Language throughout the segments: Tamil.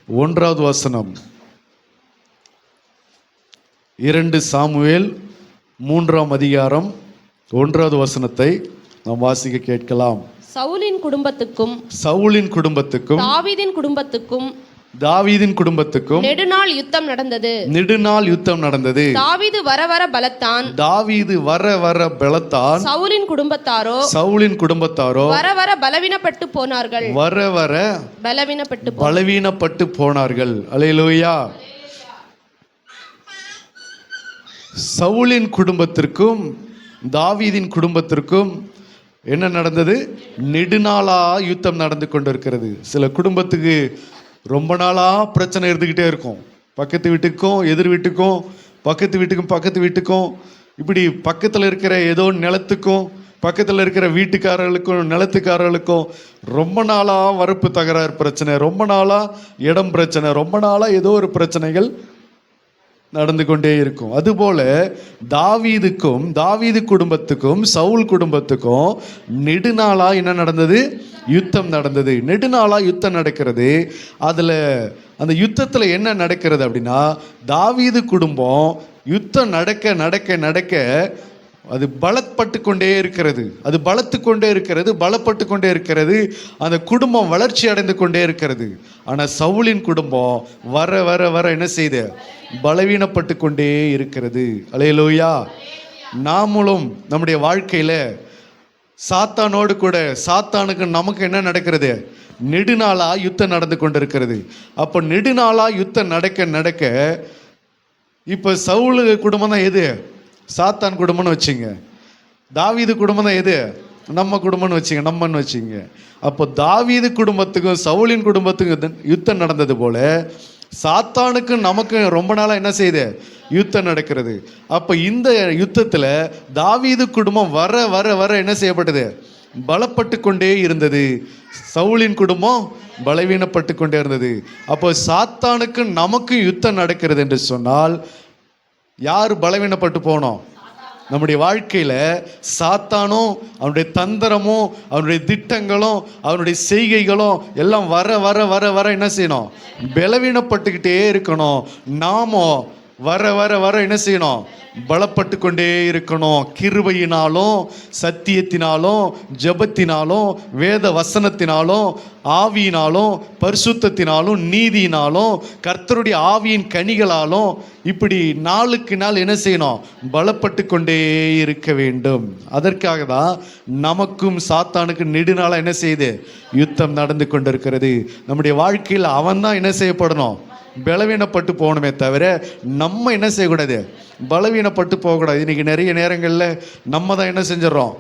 1வது வசனம். 2 சாமுவேல் 3ஆம் அதிகாரம் 1வது வசனத்தை நாம் வாசிக்க கேட்கலாம். சவுலின் குடும்பத்துக்கும் தாவீதின் குடும்பத்துக்கும் நெடுநாள் யுத்தம் நடந்தது. தாவீது வர வர பலத்தான். சவுலின் குடும்பத்தாரோ வர வர பலவீனப்பட்டு போனார்கள். அல்லேலூயா. சவுலின் குடும்பத்திற்கும் தாவீதின் குடும்பத்திற்கும் என்ன நடந்தது? நெடுநாளா யுத்தம் நடந்து கொண்டிருக்கிறது. சில குடும்பத்துக்கு ரொம்ப நாளா பிரச்சனை இருந்துக்கிட்டே இருக்கும். பக்கத்து வீட்டுக்கும் எதிர் வீட்டுக்கும், பக்கத்து வீட்டுக்கும் இப்படி பக்கத்தில் இருக்கிற ஏதோ நிலத்துக்கும், பக்கத்தில் இருக்கிற வீட்டுக்காரர்களுக்கும் நிலத்துக்காரர்களுக்கும் ரொம்ப நாளாக வரப்பு தகராறு பிரச்சனை, ரொம்ப நாளாக இடம் பிரச்சனை, ரொம்ப நாளாக ஏதோ ஒரு பிரச்சனைகள் நடந்து கொண்டே இருக்கும். அதுபோல தாவீது குடும்பத்துக்கும் சவுல் குடும்பத்துக்கும் நெடுநாளா என்ன நடந்தது? யுத்தம் நடந்தது. நெடுநாளா யுத்தம் நடக்கிறது. அதில் அந்த யுத்தத்தில் என்ன நடக்கிறது அப்படின்னா, தாவீது குடும்பம் யுத்தம் நடக்க அது பலப்பட்டு கொண்டே இருக்கிறது. அந்த குடும்பம் வளர்ச்சி அடைந்து கொண்டே இருக்கிறது. ஆனால் சவுலின் குடும்பம் வர வர என்ன செய்து பலவீனப்பட்டு கொண்டே இருக்கிறது. அல்லேலூயா. நாமளும் நம்முடைய வாழ்க்கையில் சாத்தானுக்கு நமக்கு என்ன நடக்கிறது? நெடுநாளா யுத்தம் நடந்து கொண்டிருக்கிறது. அப்போ நெடுநாளா யுத்தம் நடக்க இப்போ சவுல் குடும்பம் தான் எது? சாத்தான் குடும்பம்னு வச்சுங்க. தாவீது குடும்பம் தான் எது? நம்ம குடும்பம்னு வச்சுங்க. அப்போ தாவீது குடும்பத்துக்கும் சவுலின் குடும்பத்துக்கும் யுத்தம் நடந்தது போல சாத்தானுக்கும் நமக்கும் ரொம்ப நாளாக என்ன செய்யுது? யுத்தம் நடக்கிறது. அப்போ இந்த யுத்தத்தில் தாவீது குடும்பம் வர வர என்ன செய்யப்பட்டது? பலப்பட்டு கொண்டே இருந்தது. சவுலின் குடும்பம் பலவீனப்பட்டு கொண்டே இருந்தது. அப்போ சாத்தானுக்கும் நமக்கும் யுத்தம் நடக்கிறது என்று சொன்னால் யார் பலவீனப்பட்டு போனோம்? நம்முடைய வாழ்க்கையில் சாத்தானும் அவனுடைய தந்திரமும் அவனுடைய திட்டங்களும் அவனுடைய செய்கைகளும் எல்லாம் வர வர வர வர என்ன செய்யணும்? பலவீனப்பட்டுக்கிட்டே இருக்கணும். நாமும் வர வர வர என்ன செய்யணும்? பலப்பட்டு கொண்டே இருக்கணும். கிருபையினாலும் சத்தியத்தினாலும் ஜெபத்தினாலும் வேத வசனத்தினாலும் ஆவியினாலும் பரிசுத்தத்தினாலும் நீதியினாலும் கர்த்தருடைய ஆவியின் கனிகளாலும் இப்படி நாளுக்கு நாள் என்ன செய்யணும்? பலப்பட்டு கொண்டே இருக்க வேண்டும். அதற்காக தான் நமக்கும் சாத்தானுக்கு நெடுநாளா என்ன செய்யுது? யுத்தம் நடந்து கொண்டிருக்கிறது. நம்முடைய வாழ்க்கையில் அவன் தான் என்ன செய்யப்படணும்? பலவீனப்பட்டு போகணுமே தவிர நம்ம என்ன செய்யக்கூடாது? பலவீனப்பட்டு போகக்கூடாது. இன்றைக்கி நிறைய நேரங்களில் நம்ம தான் என்ன செஞ்சிடறோம்?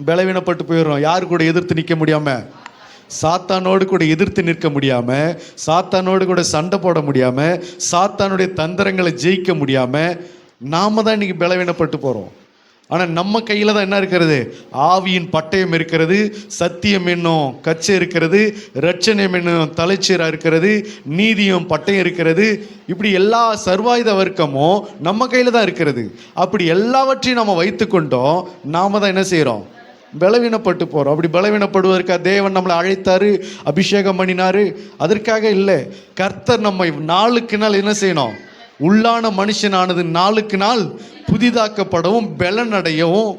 பலவீனப்பட்டு போயிடுறோம். யாரு கூட எதிர்த்து நிற்க முடியாமல், சாத்தானோடு கூட எதிர்த்து நிற்க முடியாமல், சாத்தானோடு கூட சண்டை போட முடியாமல், சாத்தானுடைய தந்திரங்களை ஜெயிக்க முடியாமல் நாம் தான் இன்றைக்கி பலவீனப்பட்டு போகிறோம். ஆனால் நம்ம கையில் தான் என்ன இருக்கிறது? ஆவியின் பட்டயம் இருக்கிறது, சத்தியம் என்னும் கச்சை இருக்கிறது, இரட்சணியம் என்னும் தலைச்சீராக இருக்கிறது, நீதியும் பட்டயம் இருக்கிறது. இப்படி எல்லா சர்வாயுத வர்க்கமும் நம்ம கையில் தான் இருக்கிறது. அப்படி எல்லாவற்றையும் நம்ம வைத்து கொண்டோம் நாம் தான் என்ன செய்கிறோம்? பலவீனப்பட்டு போகிறோம். அப்படி பலவீனப்படுவதற்காக தேவன் நம்மளை அழைத்தார், அபிஷேகம் பண்ணினார். அதற்காக இல்லை. கர்த்தர் நம்மை நாளுக்கு நாள் என்ன செய்யணும்? உள்ளான மனுஷனானது நாளுக்கு நாள் புதிதாக்கப்படவும் பலனடையவும்,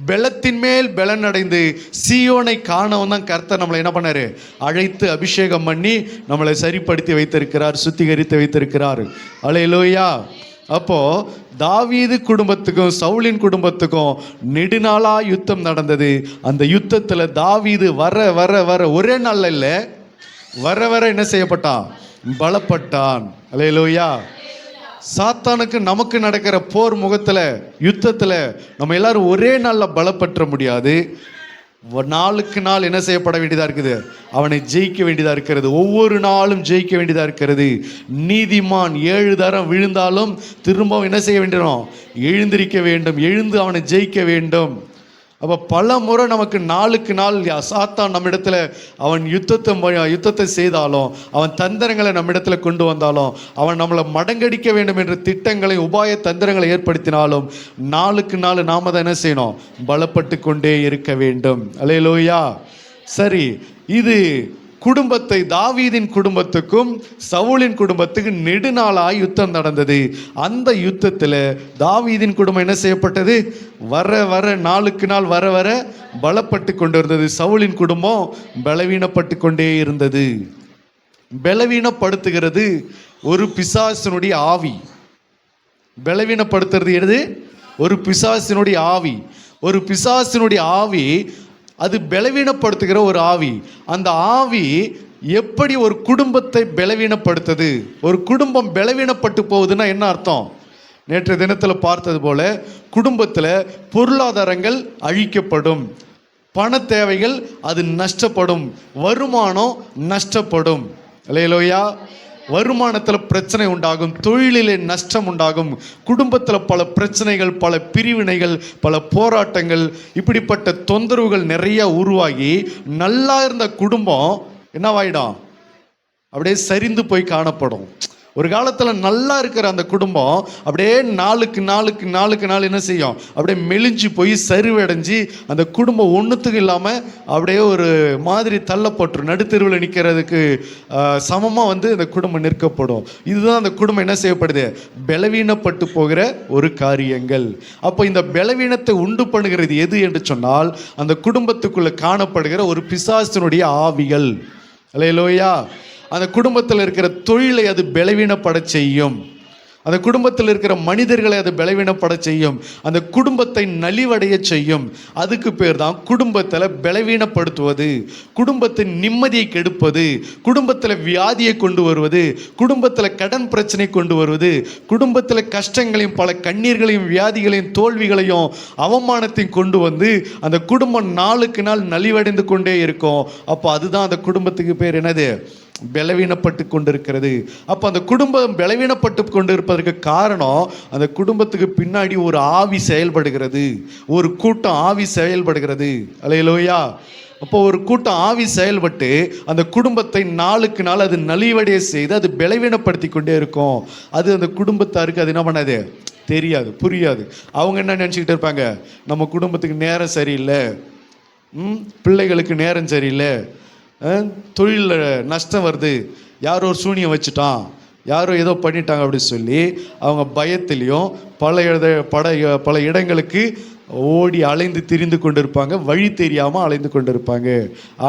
பலத்தின் மேல் பலனடைந்து சீயோனை காணவும் தான் கர்த்தர் நம்மளை என்ன பண்ணாரு? அழைத்து அபிஷேகம் பண்ணி நம்மளை சரிப்படுத்தி வைத்திருக்கிறார், சுத்திகரித்து வைத்திருக்கிறார். அல்லேலூயா. அப்போ தாவீது குடும்பத்துக்கும் சவுலின் குடும்பத்துக்கும் நெடுநாளா யுத்தம் நடந்தது. அந்த யுத்தத்தில் தாவீது வர வர வர ஒரே நாள் இல்லை, வர வர என்ன செய்யப்பட்டான்? பலப்பட்டான். அல்லேலூயா. சாத்தானுக்கு நமக்கு நடக்கிற போர் முகத்தில் யுத்தத்தில் நம்ம எல்லாரும் ஒரே நாளில் பலப்பற்ற முடியாது. நாளுக்கு நாள் என்ன செய்யப்பட வேண்டியதாக இருக்குது? அவனை ஜெயிக்க வேண்டியதாக இருக்கிறது. ஒவ்வொரு நாளும் ஜெயிக்க வேண்டியதாக இருக்கிறது. நீதிமான் 7 தரம் விழுந்தாலும் திரும்பவும் என்ன செய்ய வேண்டும்? எழுந்திருக்க வேண்டும். எழுந்து அவனை ஜெயிக்க வேண்டும். அப்போ பல முறை நமக்கு நாளுக்கு நாள் சாத்தான் நம்மிடத்தில் அவன் யுத்தத்தை செய்தாலும், அவன் தந்திரங்களை நம்மிடத்தில் கொண்டு வந்தாலும், அவன் நம்மளை மடங்கடிக்க வேண்டும் என்ற திட்டங்களை உபாய தந்திரங்களை ஏற்படுத்தினாலும் நாளுக்கு நாள் நாம தான் என்ன செய்யணும்? பலப்பட்டு கொண்டே இருக்க வேண்டும். அல்லேலூயா. சரி, இது குடும்பத்தை, தாவீதின் குடும்பத்துக்கும் சவுலின் குடும்பத்துக்கு நெடுநாளாய் யுத்தம் நடந்தது. அந்த யுத்தத்தில் தாவீதின் குடும்பம் என்ன செய்யப்பட்டது? வர வர நாளுக்கு நாள் வர வர பலப்பட்டு கொண்டு இருந்தது. சவுலின் குடும்பம் பலவீனப்பட்டு கொண்டே இருந்தது. பலவீனப்படுத்துகிறது ஒரு பிசாசினுடைய ஆவி. பலவீனப்படுத்துறது எது? ஒரு பிசாசினுடைய ஆவி. ஒரு பிசாசினுடைய ஆவி, அது பலவீனப்படுத்துகிற ஒரு ஆவி. அந்த ஆவி எப்படி ஒரு குடும்பத்தை பலவீனப்படுத்துது? ஒரு குடும்பம் பலவீனப்பட்டு போகுதுன்னா என்ன அர்த்தம்? நேற்று தினத்தில் பார்த்தது போல குடும்பத்தில் பொருளாதாரங்கள் அழிக்கப்படும், பண தேவைகள் அது நஷ்டப்படும், வருமானம் நஷ்டப்படும். அல்லேலூயா. வருமானத்தில் பிரச்சனை உண்டாகும், தொழிலிலே நஷ்டம் உண்டாகும், குடும்பத்தில் பல பிரச்சனைகள், பல பிரிவினைகள், பல போராட்டங்கள், இப்படிப்பட்ட தொந்தரவுகள் நிறைய உருவாகி நல்லா இருந்த குடும்பம் என்னவாயிடும்? அப்படியே சரிந்து போய் காணப்படும். ஒரு காலத்தில் நல்லா இருக்கிற அந்த குடும்பம் அப்படியே நாளுக்கு நாள் என்ன செய்யும்? அப்படியே மெலிஞ்சு போய் சரிவடைஞ்சு அந்த குடும்பம் ஒன்றுத்துக்கு இல்லாமல் அப்படியே ஒரு மாதிரி தள்ளப்பட்டுரும். நடுத்தெருவில் நிற்கிறதுக்கு சமமாக அந்த குடும்பம் நிற்கப்படும். இதுதான் அந்த குடும்பம் என்ன செய்யப்படுது? பலவீனப்பட்டு போகிற ஒரு காரியங்கள். அப்போ இந்த பலவீனத்தை உண்டு பண்ணுகிறது எது என்று சொன்னால் அந்த குடும்பத்துக்குள்ளே காணப்படுகிற ஒரு பிசாசினுடைய ஆவிகள். அல்லேலூயா. அந்த குடும்பத்தில் இருக்கிற தொழிலை அது பலவீனப்பட செய்யும். அந்த குடும்பத்தில் இருக்கிற மனிதர்களை அது பலவீனப்பட செய்யும். அந்த குடும்பத்தை நலிவடைய செய்யும். அதுக்கு பேர் தான் குடும்பத்தில் பலவீனப்படுத்துவது, குடும்பத்தின் நிம்மதியை கெடுப்பது, குடும்பத்தில் வியாதியை கொண்டு வருவது, குடும்பத்தில் கடன் பிரச்சனை கொண்டு வருவது, குடும்பத்தில் கஷ்டங்களையும் பல கண்ணீர்களையும் வியாதிகளையும் தோல்விகளையும் அவமானத்தையும் கொண்டு வந்து அந்த குடும்பம் நாளுக்கு நாள் நலிவடைந்து கொண்டே இருக்கும். அப்போ அதுதான் அந்த குடும்பத்துக்கு பேர் என்னது? பலவீனப்பட்டு கொண்டிருக்கிறது. அப்போ அந்த குடும்பம் பலவீனப்பட்டு கொண்டிருப்பதற்கு காரணம் அந்த குடும்பத்துக்கு பின்னாடி ஒரு ஆவி செயல்படுகிறது, ஒரு கூட்டம் ஆவி செயல்படுகிறது. அல்லேலூயா. அப்போ ஒரு கூட்டம் ஆவி செயல்பட்டு அந்த குடும்பத்தை நாளுக்கு நாள் அது நலிவடைய செய்து அது பலவீனப்படுத்தி கொண்டே இருக்கும். அது அந்த குடும்பத்தாருக்கு அது என்ன பண்ணாது? தெரியாது, புரியாது. அவங்க என்ன நினச்சிக்கிட்டு இருப்பாங்க? நம்ம குடும்பத்துக்கு நேரம் சரியில்லை, பிள்ளைகளுக்கு நேரம் சரியில்லை, தொழிலில் நஷ்டம் வருது, யாரோ ஒரு சூனியம் வச்சுட்டான், யாரோ ஏதோ பண்ணிட்டாங்க அப்படின்னு சொல்லி அவங்க பயத்திலையும் பல இடங்களுக்கு ஓடி அலைந்து திரிந்து கொண்டிருப்பாங்க, வழி தெரியாமல் அலைந்து கொண்டிருப்பாங்க.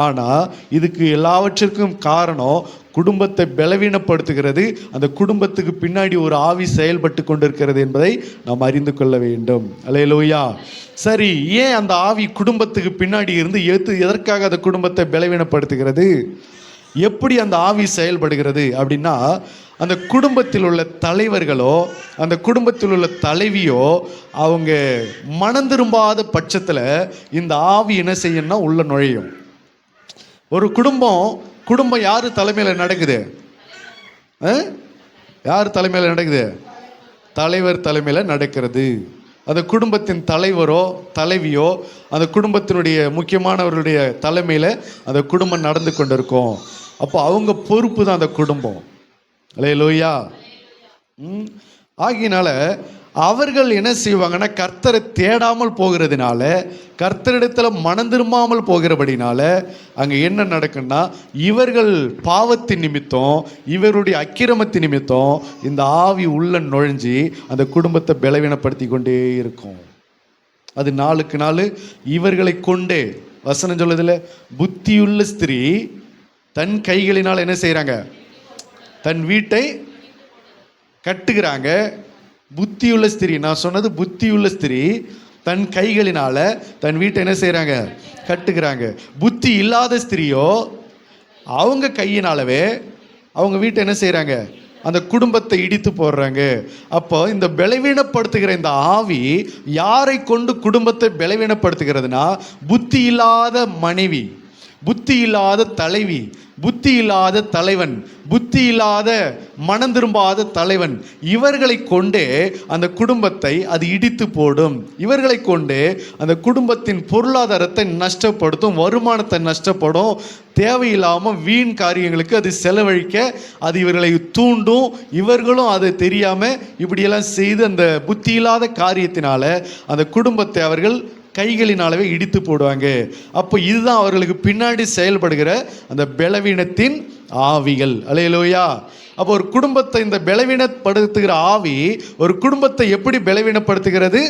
ஆனால் இதுக்கு எல்லாவற்றிற்கும் காரணம் குடும்பத்தை பலவீனப்படுத்துகிறது, அந்த குடும்பத்துக்கு பின்னாடி ஒரு ஆவி செயல்பட்டு கொண்டிருக்கிறது என்பதை நாம் அறிந்து கொள்ள வேண்டும். அல்லேலூயா. சரி, ஏன் அந்த ஆவி குடும்பத்துக்கு பின்னாடி இருந்து எதற்காக அந்த குடும்பத்தை பலவீனப்படுத்துகிறது? எப்படி அந்த ஆவி செயல்படுகிறது அப்படின்னா, அந்த குடும்பத்தில் உள்ள தலைவர்களோ அந்த குடும்பத்தில் உள்ள தலைவியோ அவங்க மனம் திரும்பாத பட்சத்தில் இந்த ஆவி என்ன செய்யணும்னா உள்ள நுழையும். ஒரு குடும்பம் யார் தலைமையில் நடக்குது? யார் தலைமையில் நடக்குது? தலைவர் தலைமையில் நடக்கிறது. அந்த குடும்பத்தின் தலைவரோ தலைவியோ அந்த குடும்பத்தினுடைய முக்கியமானவர்களுடைய தலைமையில் அந்த குடும்பம் நடந்து கொண்டிருக்கும். அப்போ அவங்க பொறுப்பு தான் அந்த குடும்பம். அல்லேலூயா. ஆகினால அவர்கள் என்ன செய்வாங்கன்னா, கர்த்தரை தேடாமல் போகிறதுனால, கர்த்தரிடத்தில் மனம் திரும்பாமல் போகிறபடினால அங்கே என்ன நடக்குன்னா, இவர்கள் பாவத்தின் நிமித்தம், இவருடைய அக்கிரமத்தின் நிமித்தம் இந்த ஆவி உள்ள நுழைஞ்சி அந்த குடும்பத்தை பலவீனப்படுத்தி கொண்டே இருக்கும். அது நாளுக்கு நாள் இவர்களை கொண்டே, வசனம் சொல்லுதில்ல, புத்தியுள்ள ஸ்திரீ தன் கைகளினால் என்ன செய்கிறாங்க? தன் வீட்டை கட்டுகிறாங்க. புத்தியுள்ள ஸ்திரீ, நான் சொன்னது புத்தியுள்ள ஸ்திரீ தன் கைகளினால தன் வீட்டை என்ன செய்கிறாங்க? கட்டுகிறாங்க. புத்தி இல்லாத ஸ்திரீயோ அவங்க கையினாலவே அவங்க வீட்டை என்ன செய்கிறாங்க? அந்த குடும்பத்தை இடித்து போடுறாங்க. அப்போ இந்த பலவீனப்படுத்துகிற இந்த ஆவி யாரை கொண்டு குடும்பத்தை பலவீனப்படுத்துகிறதுனா, புத்தி இல்லாத மனைவி, புத்தி இல்லாத தலைவி, புத்தி இல்லாத தலைவன், புத்தி இல்லாத மனம் திரும்பாத தலைவன், இவர்களை கொண்டே அந்த குடும்பத்தை அது இடித்து போடும். இவர்களை கொண்டே அந்த குடும்பத்தின் பொருளாதாரத்தை நஷ்டப்படுத்தும், வருமானத்தை நஷ்டப்படும், தேவையில்லாமல் வீண் காரியங்களுக்கு அது செலவழிக்க அது இவர்களை தூண்டும். இவர்களும் அதை தெரியாமல் இப்படியெல்லாம் செய்து அந்த புத்தி இல்லாத காரியத்தினால அந்த குடும்பத்தை அவர்கள் கைகளினாலவே இடித்து போடுவாங்க. அப்போ இதுதான் அவர்களுக்கு பின்னாடி செயல்படுகிற அந்த பலவீனத்தின் ஆவிகள். அல்லேலூயா. அப்போ ஒரு குடும்பத்தை இந்த பலவீனப்படுத்துகிற ஆவி ஒரு குடும்பத்தை எப்படி பலவீனப்படுத்துகிறது?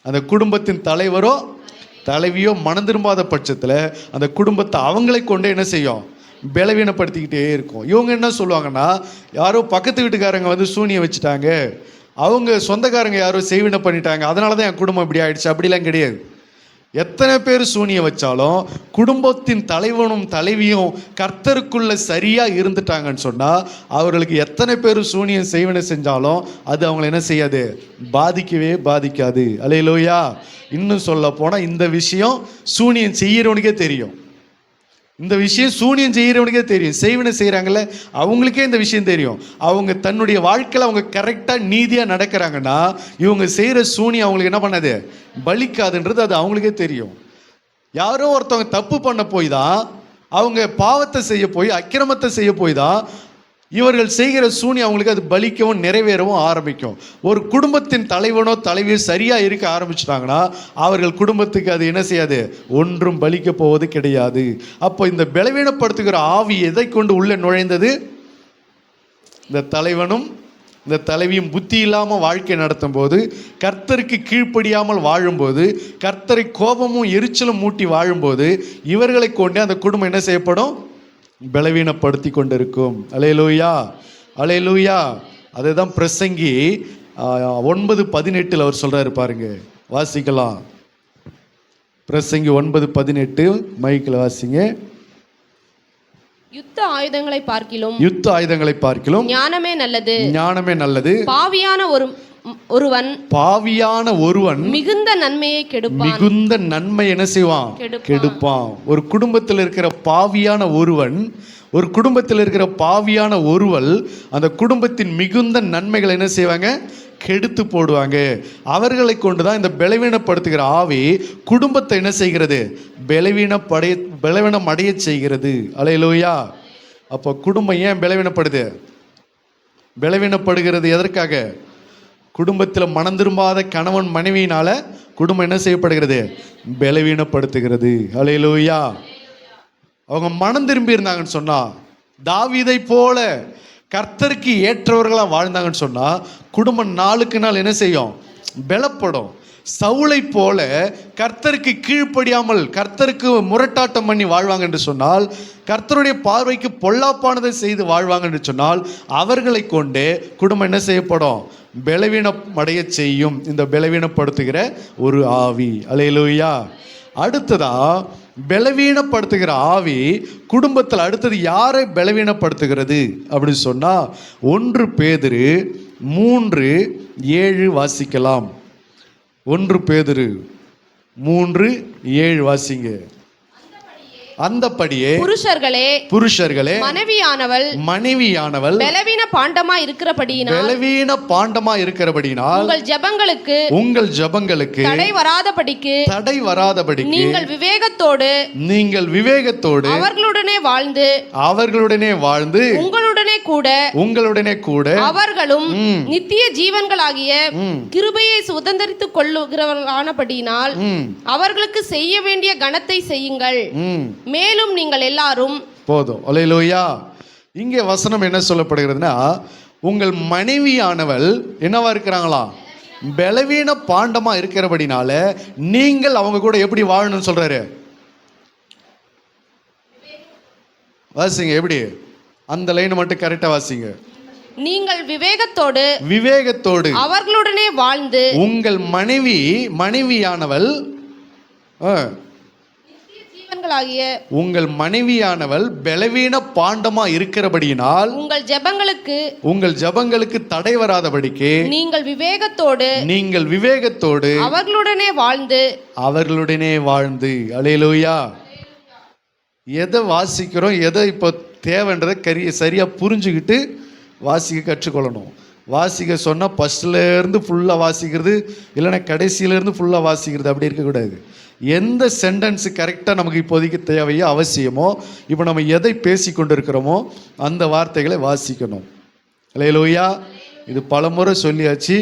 அந்த குடும்பத்தின் தலைவரோ தலைவியோ மனம் திரும்பாத பட்சத்தில் அந்த குடும்பத்தை அவங்களை கொண்டே என்ன செய்யும்? பலவீனப்படுத்திக்கிட்டே இருக்கும். இவங்க என்ன சொல்லுவாங்கன்னா, யாரோ பக்கத்து வீட்டுக்காரங்க வந்து சூனியம் வச்சுட்டாங்க, அவங்க சொந்தக்காரங்க யாரோ செய்வினை பண்ணிட்டாங்க, அதனால தான் என் குடும்பம் இப்படி ஆயிடுச்சு. அப்படிலாம் கிடையாது. எத்தனை பேர் சூனியம் வச்சாலும் குடும்பத்தின் தலைவனும் தலைவியும் கர்த்தருக்குள்ள சரியா இருந்துட்டாங்கன்னு சொன்னா அவர்களுக்கு எத்தனை பேர் சூனியம் செய்வினை செஞ்சாலும் அது அவங்களை என்ன செய்யாது? பாதிக்கவே பாதிக்காது. அல்லேலூயா. இன்னும் சொல்ல போனா இந்த விஷயம் சூனியம் செய்யறவனுக்கே தெரியும். இந்த விஷயம் சூனியம் செய்கிறவனுக்கே தெரியும். செய்வினை செய்கிறாங்கல்ல, அவங்களுக்கே இந்த விஷயம் தெரியும். அவங்க தன்னுடைய வாழ்க்கையில் அவங்க கரெக்டாக நீதியாக நடக்கிறாங்கன்னா இவங்க செய்கிற சூனியம் அவங்களுக்கு என்ன பண்ணாது? பலிக்காதுன்றது அது அவங்களுக்கே தெரியும். யாரோ ஒருத்தவங்க தப்பு பண்ண போய் தான், அவங்க பாவத்தை செய்ய போய், அக்கிரமத்தை செய்ய போய் தான் இவர்கள் செய்கிற சூனியம் அவங்களுக்கு அது பலிக்கவும் நிறைவேறவும் ஆரம்பிக்கும். ஒரு குடும்பத்தின் தலைவனோ தலைவியோ சரியாக இருக்க ஆரம்பிச்சிட்டாங்கன்னா அவர்கள் குடும்பத்துக்கு அது என்ன செய்யாது? ஒன்றும் பலிக்க போவது கிடையாது. அப்போ இந்த பலவீனப்படுத்துகிற ஆவி எதை கொண்டு உள்ளே நுழைந்தது? இந்த தலைவனும் இந்த தலைவியும் புத்தி இல்லாமல் வாழ்க்கை நடத்தும் போது, கர்த்தருக்கு கீழ்ப்படியாமல் வாழும்போது, கர்த்தரை கோபமும் எரிச்சலும் மூட்டி வாழும்போது இவர்களை கொண்டே அந்த குடும்பம் என்ன செய்யப்படும்? பலவீனப்படுத்தி கொண்டிருக்கும். அல்லேலூயா, அல்லேலூயா. அதை தான் பிரசங்கி 9:18 அவர் சொல்றாரு பாருங்க, வாசிக்கலாம். பிரசங்கி 9:18 மைக்கில் வாசிங்க. யுத்த ஆயுதங்களை பார்க்கிலும் ஞானமே நல்லது, ஞானமே நல்லது. பாவியான ஒருவன் மிகுந்த நன்மையை கெடுப்பான். மிகுந்த நன்மை என்ன செய்வான்? கெடுப்பான். ஒரு குடும்பத்தில் இருக்கிற பாவியான ஒருவன், ஒரு குடும்பத்தில் இருக்கிற பாவியான ஒருவள் அந்த குடும்பத்தின் மிகுந்த நன்மைகளை என்ன செய்வாங்க? கெடுத்து போடுவாங்க. அவர்களை கொண்டுதான் இந்த பலவீனப்படுத்துகிற ஆவி குடும்பத்தை என்ன செய்கிறது? பலவீனம் அடைய செய்கிறது. அல்லேலூயா. அப்போ குடும்பம் ஏன் பலவீனப்படுது? பலவீனப்படுகிறது எதற்காக? குடும்பத்தில் மனம் திரும்பாத கணவன் மனைவியினால குடும்பம் என்ன செய்யப்படுகிறது? பலவீனப்படுத்துகிறது. அல்லேலூயா. அவங்க மனம் திரும்பி இருந்தாங்கன்னு சொன்னா, தாவீதை போல கர்த்தருக்கு ஏற்றவர்களாக வாழ்ந்தாங்கன்னு சொன்னா குடும்பம் நாளுக்கு நாள் என்ன செய்யும்? பலப்படும். சவுலை போல கர்த்தருக்கு கீழ்ப்படியாமல் கர்த்தருக்கு முரட்டாட்டம் பண்ணி வாழ்வாங்க என்று சொன்னால், கர்த்தருடைய பார்வைக்கு பொல்லாப்பானதை செய்து வாழ்வாங்க என்று சொன்னால் அவர்களை கொண்டே குடும்பம் என்ன செய்யப்படும்? பலவீனமடைய செய்யும். இந்த பலவீனப்படுத்துகிற ஒரு ஆவி. அல்லேலூயா. அடுத்ததா பலவீனப்படுத்துகிற ஆவி குடும்பத்தில் அடுத்தது யாரை பலவீனப்படுத்துகிறது அப்படின்னு சொன்னா 1 பேதுரு 3:7 வாசிக்கலாம். 1 பேதுரு 3:7 வாசிங்க. அந்தபடியே புருஷர்களே மனைவியானவள் பலவீன பாண்டமா இருக்கிறபடியினால் உங்கள் ஜெபங்களுக்கு தடை வராதபடிக்கு நீங்கள் விவேகத்தோடு அவர்களுடனே வாழ்ந்து உங்களுடனே கூட அவர்களும் நித்திய ஜீவன்களாகிய கிருபையை சுதந்தரித்துக் கொள்ளுகிறவர்களானபடியினால் அவர்களுக்கு செய்ய வேண்டிய கனத்தை செய்யுங்கள். மேலும் நீங்கள் எல்லாரும் போதும். அல்லேலூயா. இங்கே வசனம் என்ன சொல்லப்படுகிறதுனா, உங்கள் மனைவியானவள் என்னவா இருக்கிறாங்களா? பலவீன பாண்டமா இருக்கிறபடினால நீங்கள் அவங்க கூட எப்படி வாழணும்னு சொல்றாரு. வாசிங்க. எப்படி? அந்த லைன் மட்டும் கரெக்டா வாசிங்க. நீங்கள் விவேகத்தோடு அவர்களுடனே வாழ்ந்து உங்கள் மனைவியானவள் பலவீன பாண்டமா இருக்கிறபடியினால் உங்கள் ஜெபங்களுக்கு தடை வராதபடிக்கு நீங்கள் விவேகத்தோடு அவர்களுடனே வாழ்ந்து. அல்லேலூயா. எதை வாசிக்கிறோம், எதை இப்போ தேவைன்றதை சரியா புரிஞ்சுக்கிட்டு வாசிக்க கற்றுக்கொள்ளணும். வாசிக்க சொன்னால் ஃபஸ்ட்லேருந்து ஃபுல்லாக வாசிக்கிறது, இல்லைன்னா கடைசியிலேருந்து ஃபுல்லாக வாசிக்கிறது, அப்படி இருக்கக்கூடாது. எந்த சென்டென்ஸு கரெக்டாக நமக்கு இப்போதைக்கு தேவையோ அவசியமோ, இப்போ நம்ம எதை பேசி கொண்டு இருக்கிறோமோ அந்த வார்த்தைகளை வாசிக்கணும். அல்லேலூயா. இது பலமுறை சொல்லியாச்சு,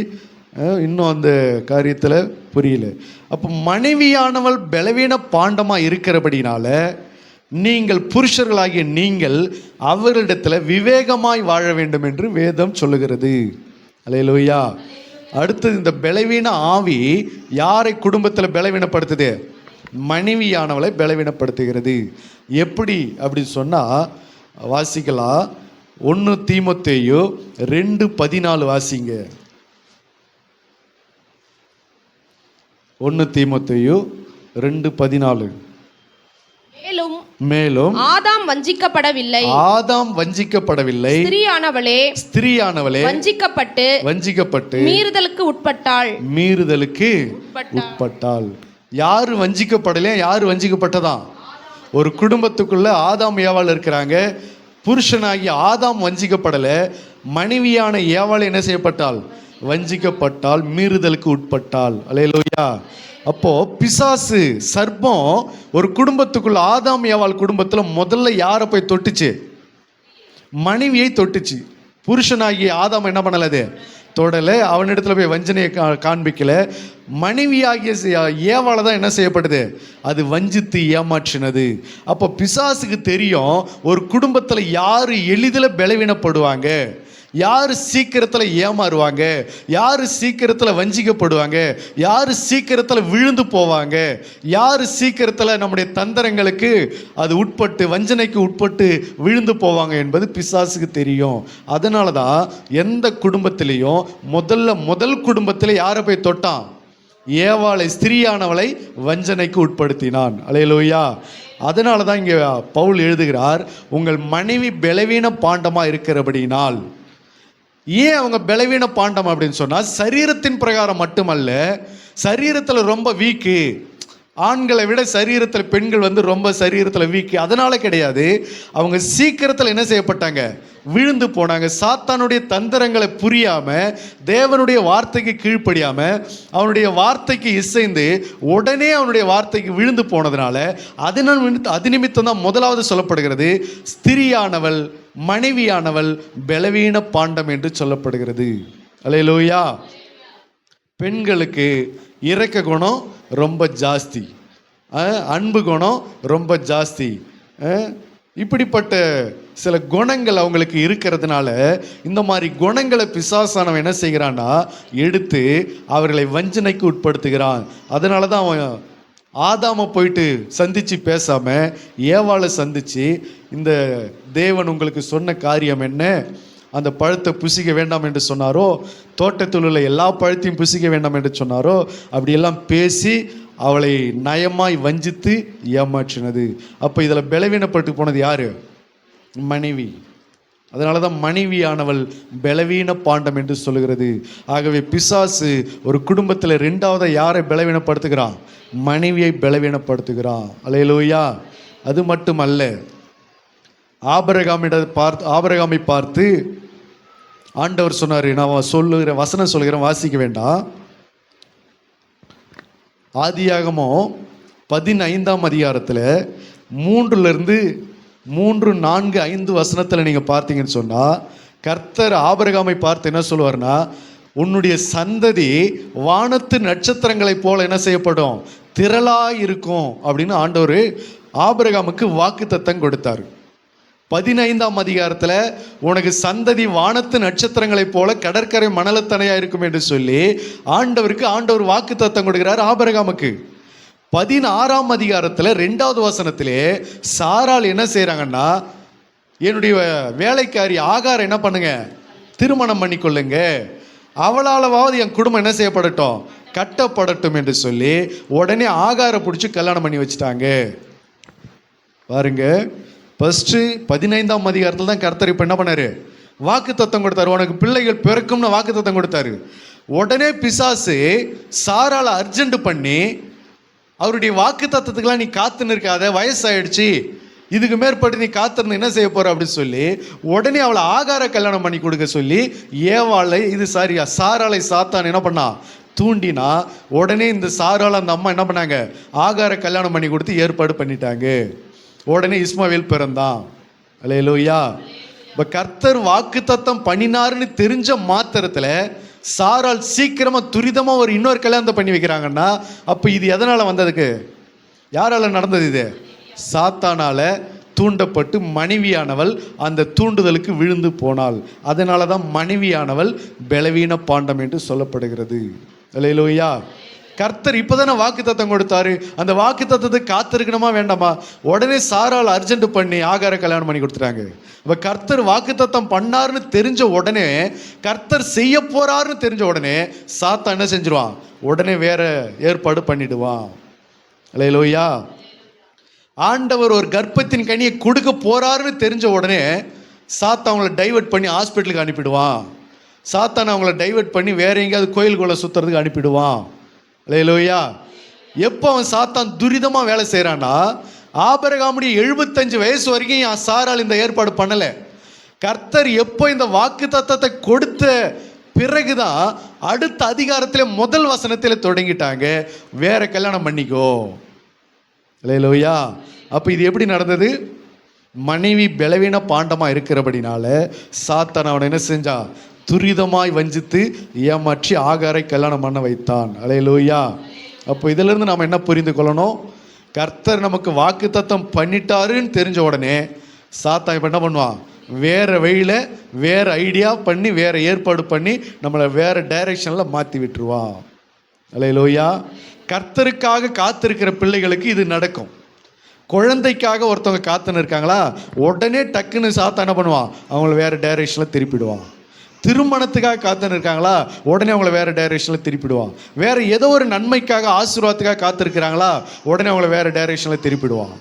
இன்னும் அந்த காரியத்தில் புரியல. அப்போ மனைவியானவள் பலவீன பாண்டமா இருக்கிறபடினால நீங்கள் புருஷர்களாகிய நீங்கள் அவரிடத்துல விவேகமாய் வாழ வேண்டும் என்று வேதம் சொல்லுகிறது. அல்லேலூயா. அடுத்தது, இந்த பலவீன ஆவி யாரை குடும்பத்தில் பலவீனப்படுத்துது? மனைவியானவளை பலவீனப்படுத்துகிறது. எப்படி அப்படின்னு சொன்னால் வாசிக்கலாம். 1 தீமோத்தேயு 2:14 வாசிங்க. 1 தீமோத்தேயு 2:14. மேலும் ஆதாம் வஞ்சிக்கப்படவில்லை, ஸ்திரீயானவளே வஞ்சிக்கப்பட்டு மீறுதலுக்கு உட்பட்டாள். யாரு வஞ்சிக்கப்படலையா? யாரு வஞ்சிக்கப்பட்டதா? ஒரு குடும்பத்துக்குள்ள ஆதாம் ஏவாள் இருக்கிறாங்க. புருஷனாகிய ஆதாம் வஞ்சிக்கப்படல, மனைவியான ஏவாள் என்ன செய்யப்பட்டாள்? வஞ்சிக்கப்பட்டால், மீறுதலுக்கு உட்பட்டாள். அல்லேலூயா. அப்போ பிசாசு சர்ப்பம் ஒரு குடும்பத்துக்குள்ள, ஆதாம் ஏவாள் குடும்பத்தில் முதல்ல யாரை போய் தொட்டுச்சு? மனைவியை தொட்டுச்சு. புருஷனாகிய ஆதாம் என்ன பண்ணல? தொடலை. அவனிடத்துல போய் வஞ்சனையை காண்பிக்கல. மனைவியாகிய ஏவாளை தான் என்ன செய்யப்படுது? அது வஞ்சித்து ஏமாற்றினது. அப்போ பிசாசுக்கு தெரியும் ஒரு குடும்பத்தில் யார் எளிதில் பலவீனப்படுவாங்க, யார் சீக்கிரத்தில் ஏமாறுவாங்க, யார் சீக்கிரத்தில் வஞ்சிக்கப்படுவாங்க, யார் சீக்கிரத்தில் விழுந்து போவாங்க, யார் சீக்கிரத்தில் நம்முடைய தந்திரங்களுக்கு அது உட்பட்டு, வஞ்சனைக்கு உட்பட்டு விழுந்து போவாங்க என்பது பிசாசுக்கு தெரியும். அதனால தான் எந்த குடும்பத்திலையும் முதல் குடும்பத்தில் யாரை போய் தொட்டான்? ஏவாளை, ஸ்திரீயானவளை வஞ்சனைக்கு உட்படுத்தினான். அல்லேலூயா. அதனால தான் இங்கே பவுல் எழுதுகிறார், உங்கள் மனைவி பலவீன பாண்டமாக இருக்கிறபடினால். ஏன் அவங்க பலவீன பாண்டம் அப்படின்னு சொன்னால், சரீரத்தின் பிரகாரம் மட்டுமல்ல, சரீரத்தில் ரொம்ப வீக்கு. ஆண்களை விட சரீரத்தில் பெண்கள் ரொம்ப சரீரத்தில் வீக்கு. அதனால கிடையாது. அவங்க சீக்கிரத்தில் என்ன செய்யப்பட்டாங்க? விழுந்து போனாங்க. சாத்தானுடைய தந்திரங்களை புரியாம, தேவனுடைய வார்த்தைக்கு கீழ்ப்படியாம, அவனுடைய வார்த்தைக்கு இசைந்து உடனே அவனுடைய வார்த்தைக்கு விழுந்து போனதுனால அது நிமித்தம் தான் முதலாவது சொல்லப்படுகிறது, ஸ்திரியானவள், மனைவியானவள் பலவீன பாண்டம் என்று சொல்லப்படுகிறது. அல்லேலூயா. பெண்களுக்கு இரக்க குணம் ரொம்ப ஜாஸ்தி, அன்பு குணம் ரொம்ப ஜாஸ்தி. இப்படிப்பட்ட சில குணங்கள் அவங்களுக்கு இருக்கிறதுனால இந்த மாதிரி குணங்களை பிசாசானவன் என்ன செய்கிறான்னா எடுத்து அவர்களை வஞ்சனைக்கு உட்படுத்துகிறான். அதனால தான் அவன் ஆதாமை போயிட்டு சந்தித்து பேசாமல் ஏவாளை சந்தித்து, இந்த தேவன் உங்களுக்கு சொன்ன காரியம் என்ன, அந்த பழத்தை புசிக்க வேண்டாம் என்று சொன்னாரோ, தோட்டத்தில் உள்ள எல்லா பழத்தையும் புசிக்க வேண்டாம் என்று சொன்னாரோ, அப்படியெல்லாம் பேசி அவளை நயமாய் வஞ்சித்து ஏமாற்றினது. அப்போ இதில் பலவீனப்பட்டு போனது யார்? மனைவி. அதனால தான் மனைவியானவள் பலவீன பாண்டம் என்று சொல்லுகிறது. ஆகவே பிசாசு ஒரு குடும்பத்தில் ரெண்டாவது யாரை பலவீனப்படுத்துகிறான்? மனைவியை பலவீனப்படுத்துகிறான். அல்லேலூயா. அது மட்டுமல்ல, ஆபிரகாமை பார்த்து ஆண்டவர் சொன்னார், நான் சொல்லுகிறேன், வசனம் சொல்லுகிறேன், வாசிக்க வேண்டாம். ஆதியாகமம் 15ஆம் அதிகாரத்தில் 3-4-5 வசனத்தில் நீங்கள் பார்த்தீங்கன்னு சொன்னால், கர்த்தர் ஆபிரகாமை பார்த்து என்ன சொல்லுவார்னா, உன்னுடைய சந்ததி வானத்து நட்சத்திரங்களைப் போல என்ன செய்யப்படும்? திரளாக இருக்கும் அப்படின்னு ஆண்டவர் ஆபிரகாமுக்கு வாக்குத்தத்தம் கொடுத்தார். 15ஆம் அதிகாரத்தில் உனக்கு சந்ததி வானத்து நட்சத்திரங்களைப் போல கடற்கரை மணலத்தனையாக இருக்கும் என்று சொல்லி ஆண்டவர் வாக்குத்தத்தம் கொடுக்கிறார் ஆபிரகாமுக்கு. 16ஆம் அதிகாரத்தில் 2வது வசனத்திலே சாராள் என்ன செய்கிறாங்கன்னா, என்னுடைய வேலைக்காரி ஆகார் என்ன பண்ணுங்க, திருமணம் பண்ணி கொள்ளுங்க, அவளாலவாவது என் குடும்பம் என்ன செய்யப்படட்டும், கட்டப்படட்டும் என்று சொல்லி உடனே ஆகாரை பிடிச்சி கல்யாணம் பண்ணி வச்சுட்டாங்க. பாருங்க, ஃபர்ஸ்ட்டு 15ஆம் அதிகாரத்தில் தான் கர்த்தர் இப்போ என்ன பண்ணாரு? வாக்குத்தத்தம் கொடுத்தாரு, உனக்கு பிள்ளைகள் பிறக்கும்னு வாக்குத்தத்தம் கொடுத்தாரு. உடனே பிசாசு சாராளை அர்ஜென்ட் பண்ணி, அவருடைய வாக்குத்தத்தத்துக்கெல்லாம் நீ காத்துன்னு இருக்காத, வயசாயிடுச்சு, இதுக்கு மேற்பட்டு நீ காத்திருந்து என்ன செய்ய போற அப்படின்னு சொல்லி உடனே அவளை ஆகார கல்யாணம் பண்ணி கொடுக்க சொல்லி சாராளை சாத்தான் என்ன பண்ணா? தூண்டினா. உடனே இந்த சாராளை அந்த அம்மா என்ன பண்ணாங்க? ஆகார கல்யாணம் பண்ணி கொடுத்து ஏற்பாடு பண்ணிட்டாங்க. உடனே இஸ்மாவேல் பிறந்தான். அல்லேலூயா. இப்போ கர்த்தர் வாக்குத்தத்தம் பண்ணினாருன்னு தெரிஞ்ச மாத்திரத்தில் சாரால் சீக்கிரமா துரிதமா ஒரு இன்னொரு கல்யாணத்தை பண்ணி வைக்கிறாங்கன்னா அப்ப இது எதனால வந்ததுக்கு? யாரால நடந்தது? இது சாத்தானால தூண்டப்பட்டு மனைவியானவள் அந்த தூண்டுதலுக்கு விழுந்து போனாள். அதனால தான் மனைவியானவள் பலவீன பாண்டம் என்று சொல்லப்படுகிறது. அல்லேலூயா. கர்த்தர் இப்போதானே வாக்குத்தத்தம் கொடுத்தாரு. அந்த வாக்குத்தத்தத்தை காத்திருக்கணுமா வேண்டாமா? உடனே சாரால் அர்ஜென்ட் பண்ணி ஆகார கல்யாணம் பண்ணி கொடுத்துட்டாங்க. இப்போ கர்த்தர் வாக்குத்தத்தம் பண்ணாருன்னு தெரிஞ்ச உடனே, கர்த்தர் செய்ய போறாருன்னு தெரிஞ்ச உடனே சாத்தான் என்ன செஞ்சிருவான்? உடனே வேற ஏற்பாடு பண்ணிடுவான். அல்லேலூயா. ஆண்டவர் ஒரு கர்ப்பத்தின் கனியை கொடுக்க போறாருன்னு தெரிஞ்ச உடனே சாத்தான் அவங்கள டைவர்ட் பண்ணி ஹாஸ்பிட்டலுக்கு அனுப்பிடுவான். சாத்தான் அவங்கள டைவர்ட் பண்ணி வேற எங்கேயாவது கோயிலுக்குள்ள சுத்துறதுக்கு அனுப்பிடுவான். அல்லேலூயா. எப்போ அவன் சாத்தான் துரிதமாக வேலை செய்கிறான்னா, ஆபிரகாமுடைய 75 வயசு வரைக்கும் சாரால் இந்த ஏற்பாடு பண்ணலை. கர்த்தர் எப்போ இந்த வாக்கு தத்தத்தை கொடுத்த பிறகுதான் அடுத்த அதிகாரத்தில் முதல் வசனத்தில் தொடங்கிட்டாங்க, வேற கல்யாணம் பண்ணிக்கோ. அல்லேலூயா. அப்போ இது எப்படி நடந்தது? மனைவி பலவீன பாண்டமாக இருக்கிறபடினால சாத்தான் அவனை என்ன செஞ்சா? துரிதமாய் வஞ்சித்து ஏமாற்றி ஆகாரை கல்யாணம் பண்ண வைத்தான். அல்லேலூயா. அப்போ இதிலிருந்து நாம் என்ன புரிந்து கொள்ளணும்? கர்த்தர் நமக்கு வாக்கு தத்தம் பண்ணிட்டாருன்னு தெரிஞ்ச உடனே சாத்தான் இப்போ என்ன பண்ணுவான்? வேற வழியில் வேற ஐடியா பண்ணி வேற ஏற்பாடு பண்ணி நம்மளை வேற டைரக்ஷனில் மாற்றி விட்டுருவான். அல்லேலூயா. கர்த்தருக்காக காத்திருக்கிற பிள்ளைகளுக்கு இது நடக்கும். குழந்தைக்காக ஒருத்தவங்க காத்துன்னு இருக்காங்களா, உடனே டக்குன்னு சாத்தான் என்ன பண்ணுவான்? அவங்கள வேற டைரக்ஷனில் திருப்பிடுவான். திருமணத்துக்காக காத்துன்னு இருக்காங்களா, உடனே அவங்கள வேற டைரக்ஷனில் திருப்பிடுவான். வேற ஏதோ ஒரு நன்மைக்காக ஆசீர்வாதத்துக்காக காத்திருக்கிறாங்களா, உடனே அவங்கள வேற டைரக்ஷனில் திருப்பிடுவான்.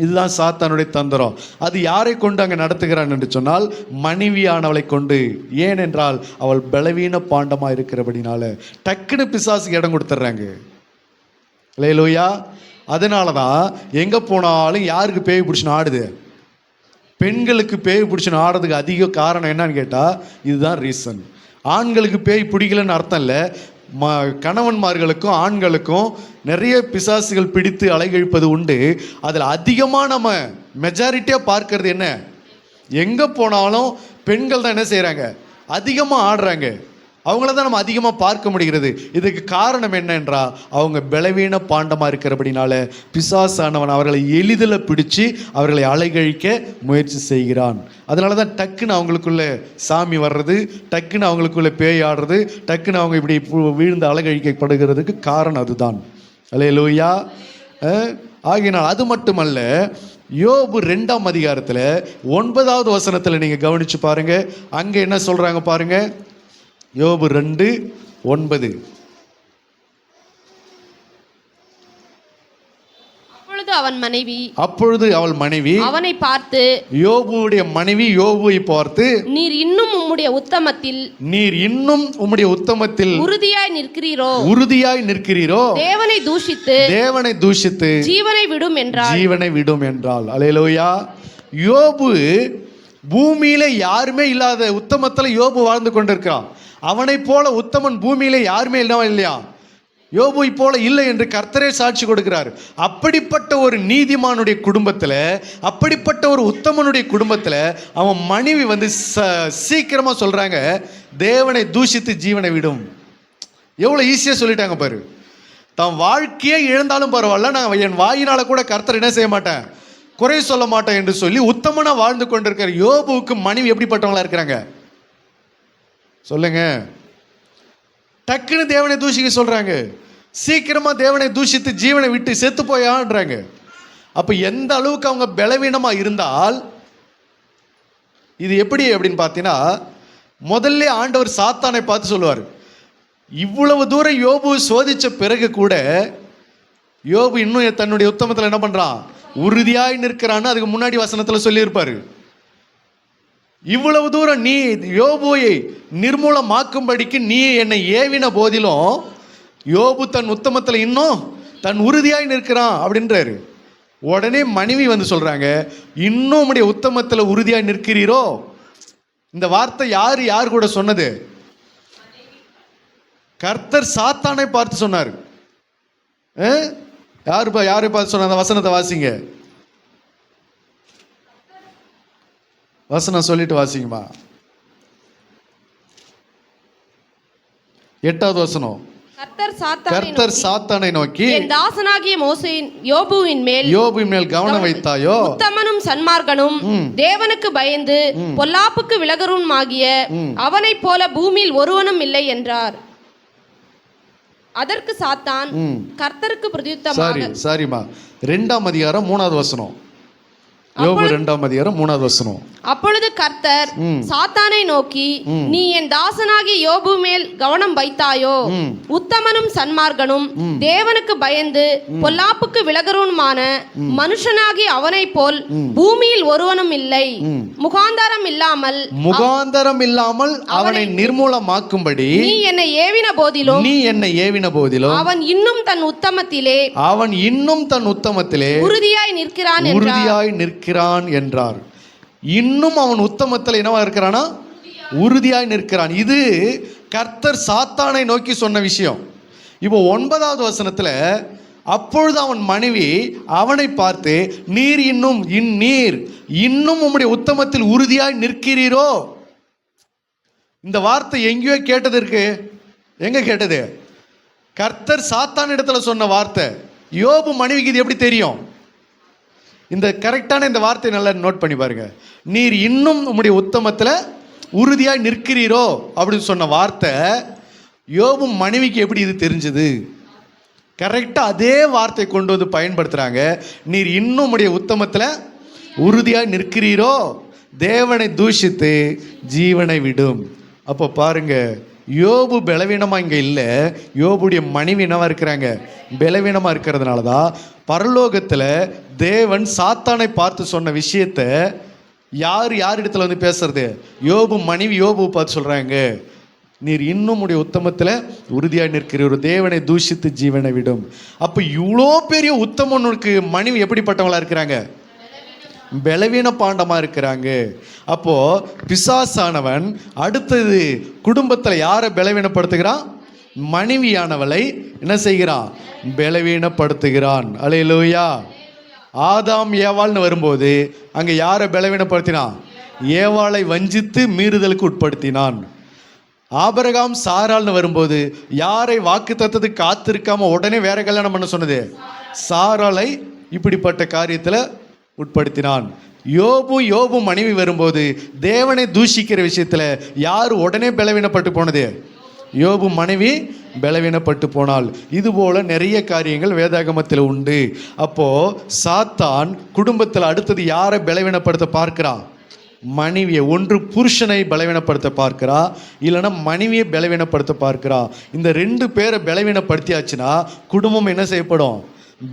இதுதான் சாத்தானுடைய தந்திரம். அது யாரை கொண்டு அங்கே நடத்துகிறான் என்று சொன்னால் மனைவியானவளை கொண்டு. ஏனென்றால் அவள் பலவீன பாண்டமாக இருக்கிறபடினால டக்குன்னு பிசாசுக்கு இடம் கொடுத்துட்றாங்க. அல்லேலூயா. அதனால தான் எங்கே போனாலும் யாருக்கு பேய் பிடிச்சின்னு ஆடுது? பெண்களுக்கு பேய் பிடிச்சின்னு ஆடுறதுக்கு அதிக காரணம் என்னன்னு கேட்டால் இதுதான் ரீசன். ஆண்களுக்கு பேய் பிடிக்கலன்னு அர்த்தம் இல்லை. கணவன்மார்களுக்கும் ஆண்களுக்கும் நிறைய பிசாசுகள் பிடித்து அலைகழிப்பது உண்டு. அதில் அதிகமாக நம்ம மெஜாரிட்டியாக பார்க்கறது என்ன? எங்கே போனாலும் பெண்கள் தான் என்ன செய்கிறாங்க? அதிகமாக ஆடுறாங்க. அவங்கள தான் நம்ம அதிகமாக பார்க்க முடிகிறது. இதுக்கு காரணம் என்னன்றா, அவங்க பலவீன பாண்டமாக இருக்கிறபடினால பிசாசானவன் அவர்களை எளிதில் பிடிச்சு அவர்களை அலைகழிக்க முயற்சி செய்கிறான். அதனால தான் டக்குன்னு அவங்களுக்குள்ள சாமி வர்றது, டக்குன்னு அவங்களுக்குள்ள பேய் ஆடுறது, டக்குன்னு அவங்க இப்படி வீழ்ந்து அலைகழிக்கப்படுகிறதுக்கு காரணம் அதுதான். அல்லேலூயா. ஆகினால் அது மட்டுமல்ல, யோபு 2ஆம் அதிகாரத்தில் 9வது வசனத்தில் நீங்கள் கவனிச்சு பாருங்க. அங்கே என்ன சொல்றாங்க பாருங்க. யோபு 2:9. அப்பொழுது அவள் மனைவி அவனை பார்த்து, யோபுடைய மனைவி யோபுவை பார்த்து, நீர் இன்னும் உம்முடைய உத்தமத்தில் உறுதியாய் நிற்கிறீரோ, தேவனை தூஷித்து ஜீவனை விடும் என்றாள். அல்லேலூயா. யோபு பூமியில யாருமே இல்லாத உத்தமத்தில் யோபு வாழ்ந்து கொண்டிருக்கிறான். அவனை போல உத்தமன் பூமியில யாருமே இல்லையா? யோபு போல இல்லை என்று கர்த்தரே சாட்சி கொடுக்கிறார். அப்படிப்பட்ட ஒரு நீதிமானுடைய குடும்பத்தில், அப்படிப்பட்ட ஒரு உத்தமனுடைய குடும்பத்தில் அவன் மனைவி வந்து சீக்கிரமாக சொல்கிறாங்க, தேவனை தூஷித்து ஜீவனை விடும். எவ்வளோ ஈஸியாக சொல்லிட்டாங்க பாரு. தான் வாழ்க்கையே இழந்தாலும் பரவாயில்ல, நான் என் வாயினால் கூட கர்த்தர் என்ன செய்ய மாட்டேன், குறை சொல்ல மாட்டேன் என்று சொல்லி உத்தமனாக வாழ்ந்து கொண்டிருக்கிற யோபுவுக்கு மனைவி எப்படிப்பட்டவங்களா இருக்கிறாங்க சொல்லுங்க? டக்குன்னு தேவனை தூஷிக்க சொல்றாங்க. சீக்கிரமா தேவனை தூஷித்து ஜீவனை விட்டு செத்து போயான்றாங்க. அப்ப எந்த அளவுக்கு அவங்க பலவீனமா இருந்தால் இது எப்படி அப்படின்னு பார்த்தீங்கன்னா, முதல்ல ஆண்டவர் சாத்தானை பார்த்து சொல்லுவார், இவ்வளவு தூரம் யோபு சோதிச்ச பிறகு கூட யோபு இன்னும் தன்னுடைய உத்தமத்தில் என்ன பண்றான், உறுதியாய் நிற்கிறான்னு அதுக்கு முன்னாடி வசனத்தில் சொல்லியிருப்பாரு. இவ்வளவு தூரம் நீ யோபுவை நிர்மூலமாக்கும்படிக்கு நீ என்னை ஏவின போதிலும் யோபு தன் உத்தமத்தில் இன்னும் தன் உறுதியாய் நிற்கிறான் அப்படின்றாரு. உடனே மனைவி வந்து சொல்றாங்க, இன்னும் உம்முடைய உத்தமத்தில் உறுதியாய் நிற்கிறீரோ. இந்த வார்த்தை யார் கூட சொன்னது? கர்த்தர் சாத்தானை பார்த்து சொன்னார். யாரை பார்த்து சொன்ன? அந்த வசனத்தை வாசிங்க. வசனம் சொல்லிட்டு வாசிங்கம்மா. 8வது வசனம். கர்த்தர் சாத்தானை நோக்கி என் தாசனாகிய மோசேயின் யோபுவின் மேல் கவனம் வைத்தாயோ, உத்தமனும் சன்மார்க்கனும் தேவனுக்கு பயந்து பொல்லாப்புக்கு விலகருமாகிய அவனைப் போல பூமியில் ஒருவனும் இல்லை என்றார். அதற்கு சாத்தான் கர்த்தருக்கு பிரதியுத்தரமாக, சாரிமா 2ஆம் அதிகாரம் 3வது வசனம். யோபு 2ஆம் அதிகாரம் 3வது வசனம். அப்பொழுது கர்த்தர் சாத்தானை நோக்கி, நீ என் தாசனாகிய யோபு மேல் கவனம் வைத்தாயோ, உத்தமனும் சன்மார்க்கனும் தேவனுக்கு பயந்து பொல்லாப்புக்கு விலகருமான மனுஷனாகி அவனைப் போல் பூமியில் ஒருவனும் இல்லை, முகாந்தரம் இல்லாமல் அவனை நிர்மூலமாக்கும்படி நீ என்னை ஏவின போதிலும் அவன் இன்னும் தன் உத்தமத்திலே உறுதியாய் நிற்கிறான் என்றார். இன்னும் அவன் உத்தமத்தில் என்னவா இருக்கிறானா? உறுதியாய் நிற்கிறான். இது கர்த்தர் சாத்தானை நோக்கி சொன்ன விஷயம். இப்போ 9வது வசனத்துல, அப்பொழுது அவன் மனைவி அவனை பார்த்து, நீர் இன்னும் உம்முடைய உத்தமத்தில் உறுதியாய் நிற்கிறீரோ. இந்த வார்த்தை எங்கேயோ கேட்டது இருக்கு. எங்க கேட்டது? கர்த்தர் சாத்தான் இடத்துல சொன்ன வார்த்தை. யோபு மனைவிக்கு இது எப்படி தெரியும்? இந்த கரெக்டான இந்த வார்த்தை நல்லா நோட் பண்ணி பாருங்க. நீர் இன்னும் உம்முடைய உத்தமத்தில் உறுதியாய் நிற்கிறீரோ அப்படின்னு சொன்ன வார்த்தை யோபு மனைவிக்கு எப்படி இது தெரிஞ்சது? கரெக்டாக அதே வார்த்தை கொண்டு வந்து பயன்படுத்துகிறாங்க. நீர் இன்னும் உம்முடைய உத்தமத்தில் உறுதியாய் நிற்கிறீரோ, தேவனை தூஷித்து ஜீவனை விடும். அப்போ பாருங்க, யோபு பலவீனமாக இங்கே இல்லை, யோபுடைய மனைவி என்னவா இருக்கிறாங்க? பலவீனமாக இருக்கிறதுனால தான் பரலோகத்தில் தேவன் சாத்தானை பார்த்து சொன்ன விஷயத்த யார் இடத்துல வந்து பேசுறது? யோபு மனைவி யோபு பார்த்து சொல்கிறாங்க, நீர் இன்னும் உடைய உத்தமத்தில் உறுதியாக நிற்கிறீர், தேவனை தூஷித்து ஜீவனை விடும். அப்போ இவ்வளோ பெரிய உத்தமனுக்கு மனைவி எப்படிப்பட்டவங்களா இருக்கிறாங்க? பலவீன பாண்டமாக இருக்கிறாங்க. அப்போ பிசாசானவன் அடுத்தது குடும்பத்தில் யாரை பலவீனப்படுத்துகிறான்? மனைவியானவளை என்ன செய்கிறான்? பலவீனப்படுத்துகிறான். அல்லேலூயா. ஆதாம் ஏவாள்னு வரும்போது அங்கே யாரை பலவீனப்படுத்தினான்? ஏவாளை வஞ்சித்து மீறுதலுக்கு உட்படுத்தினான். ஆபிரகாம் சாராள்னு வரும்போது யாரை வாக்கு தத்தத்துக்கு காத்திருக்காம உடனே வேற கல்யாணம் பண்ண சொன்னது? சாராளை இப்படிப்பட்ட காரியத்தில் உட்படுத்தினான். யோபு மனைவி வரும்போது தேவனை தூஷிக்கிற விஷயத்தில் யார் உடனே பலவீனப்பட்டு போனது? யோபு மனைவி பலவீனப்பட்டு போனால். இதுபோல நிறைய காரியங்கள் வேதாகமத்தில் உண்டு. அப்போ சாத்தான் குடும்பத்தில் அடுத்தது யாரை பலவீனப்படுத்த பார்க்கிறா? மனைவியை. ஒன்று புருஷனை பலவீனப்படுத்த பார்க்கிறா, இல்லைன்னா மனைவியை பலவீனப்படுத்த பார்க்கிறா. இந்த 2 பேரை பலவீனப்படுத்தியாச்சுன்னா குடும்பம் என்ன செய்யப்படும்?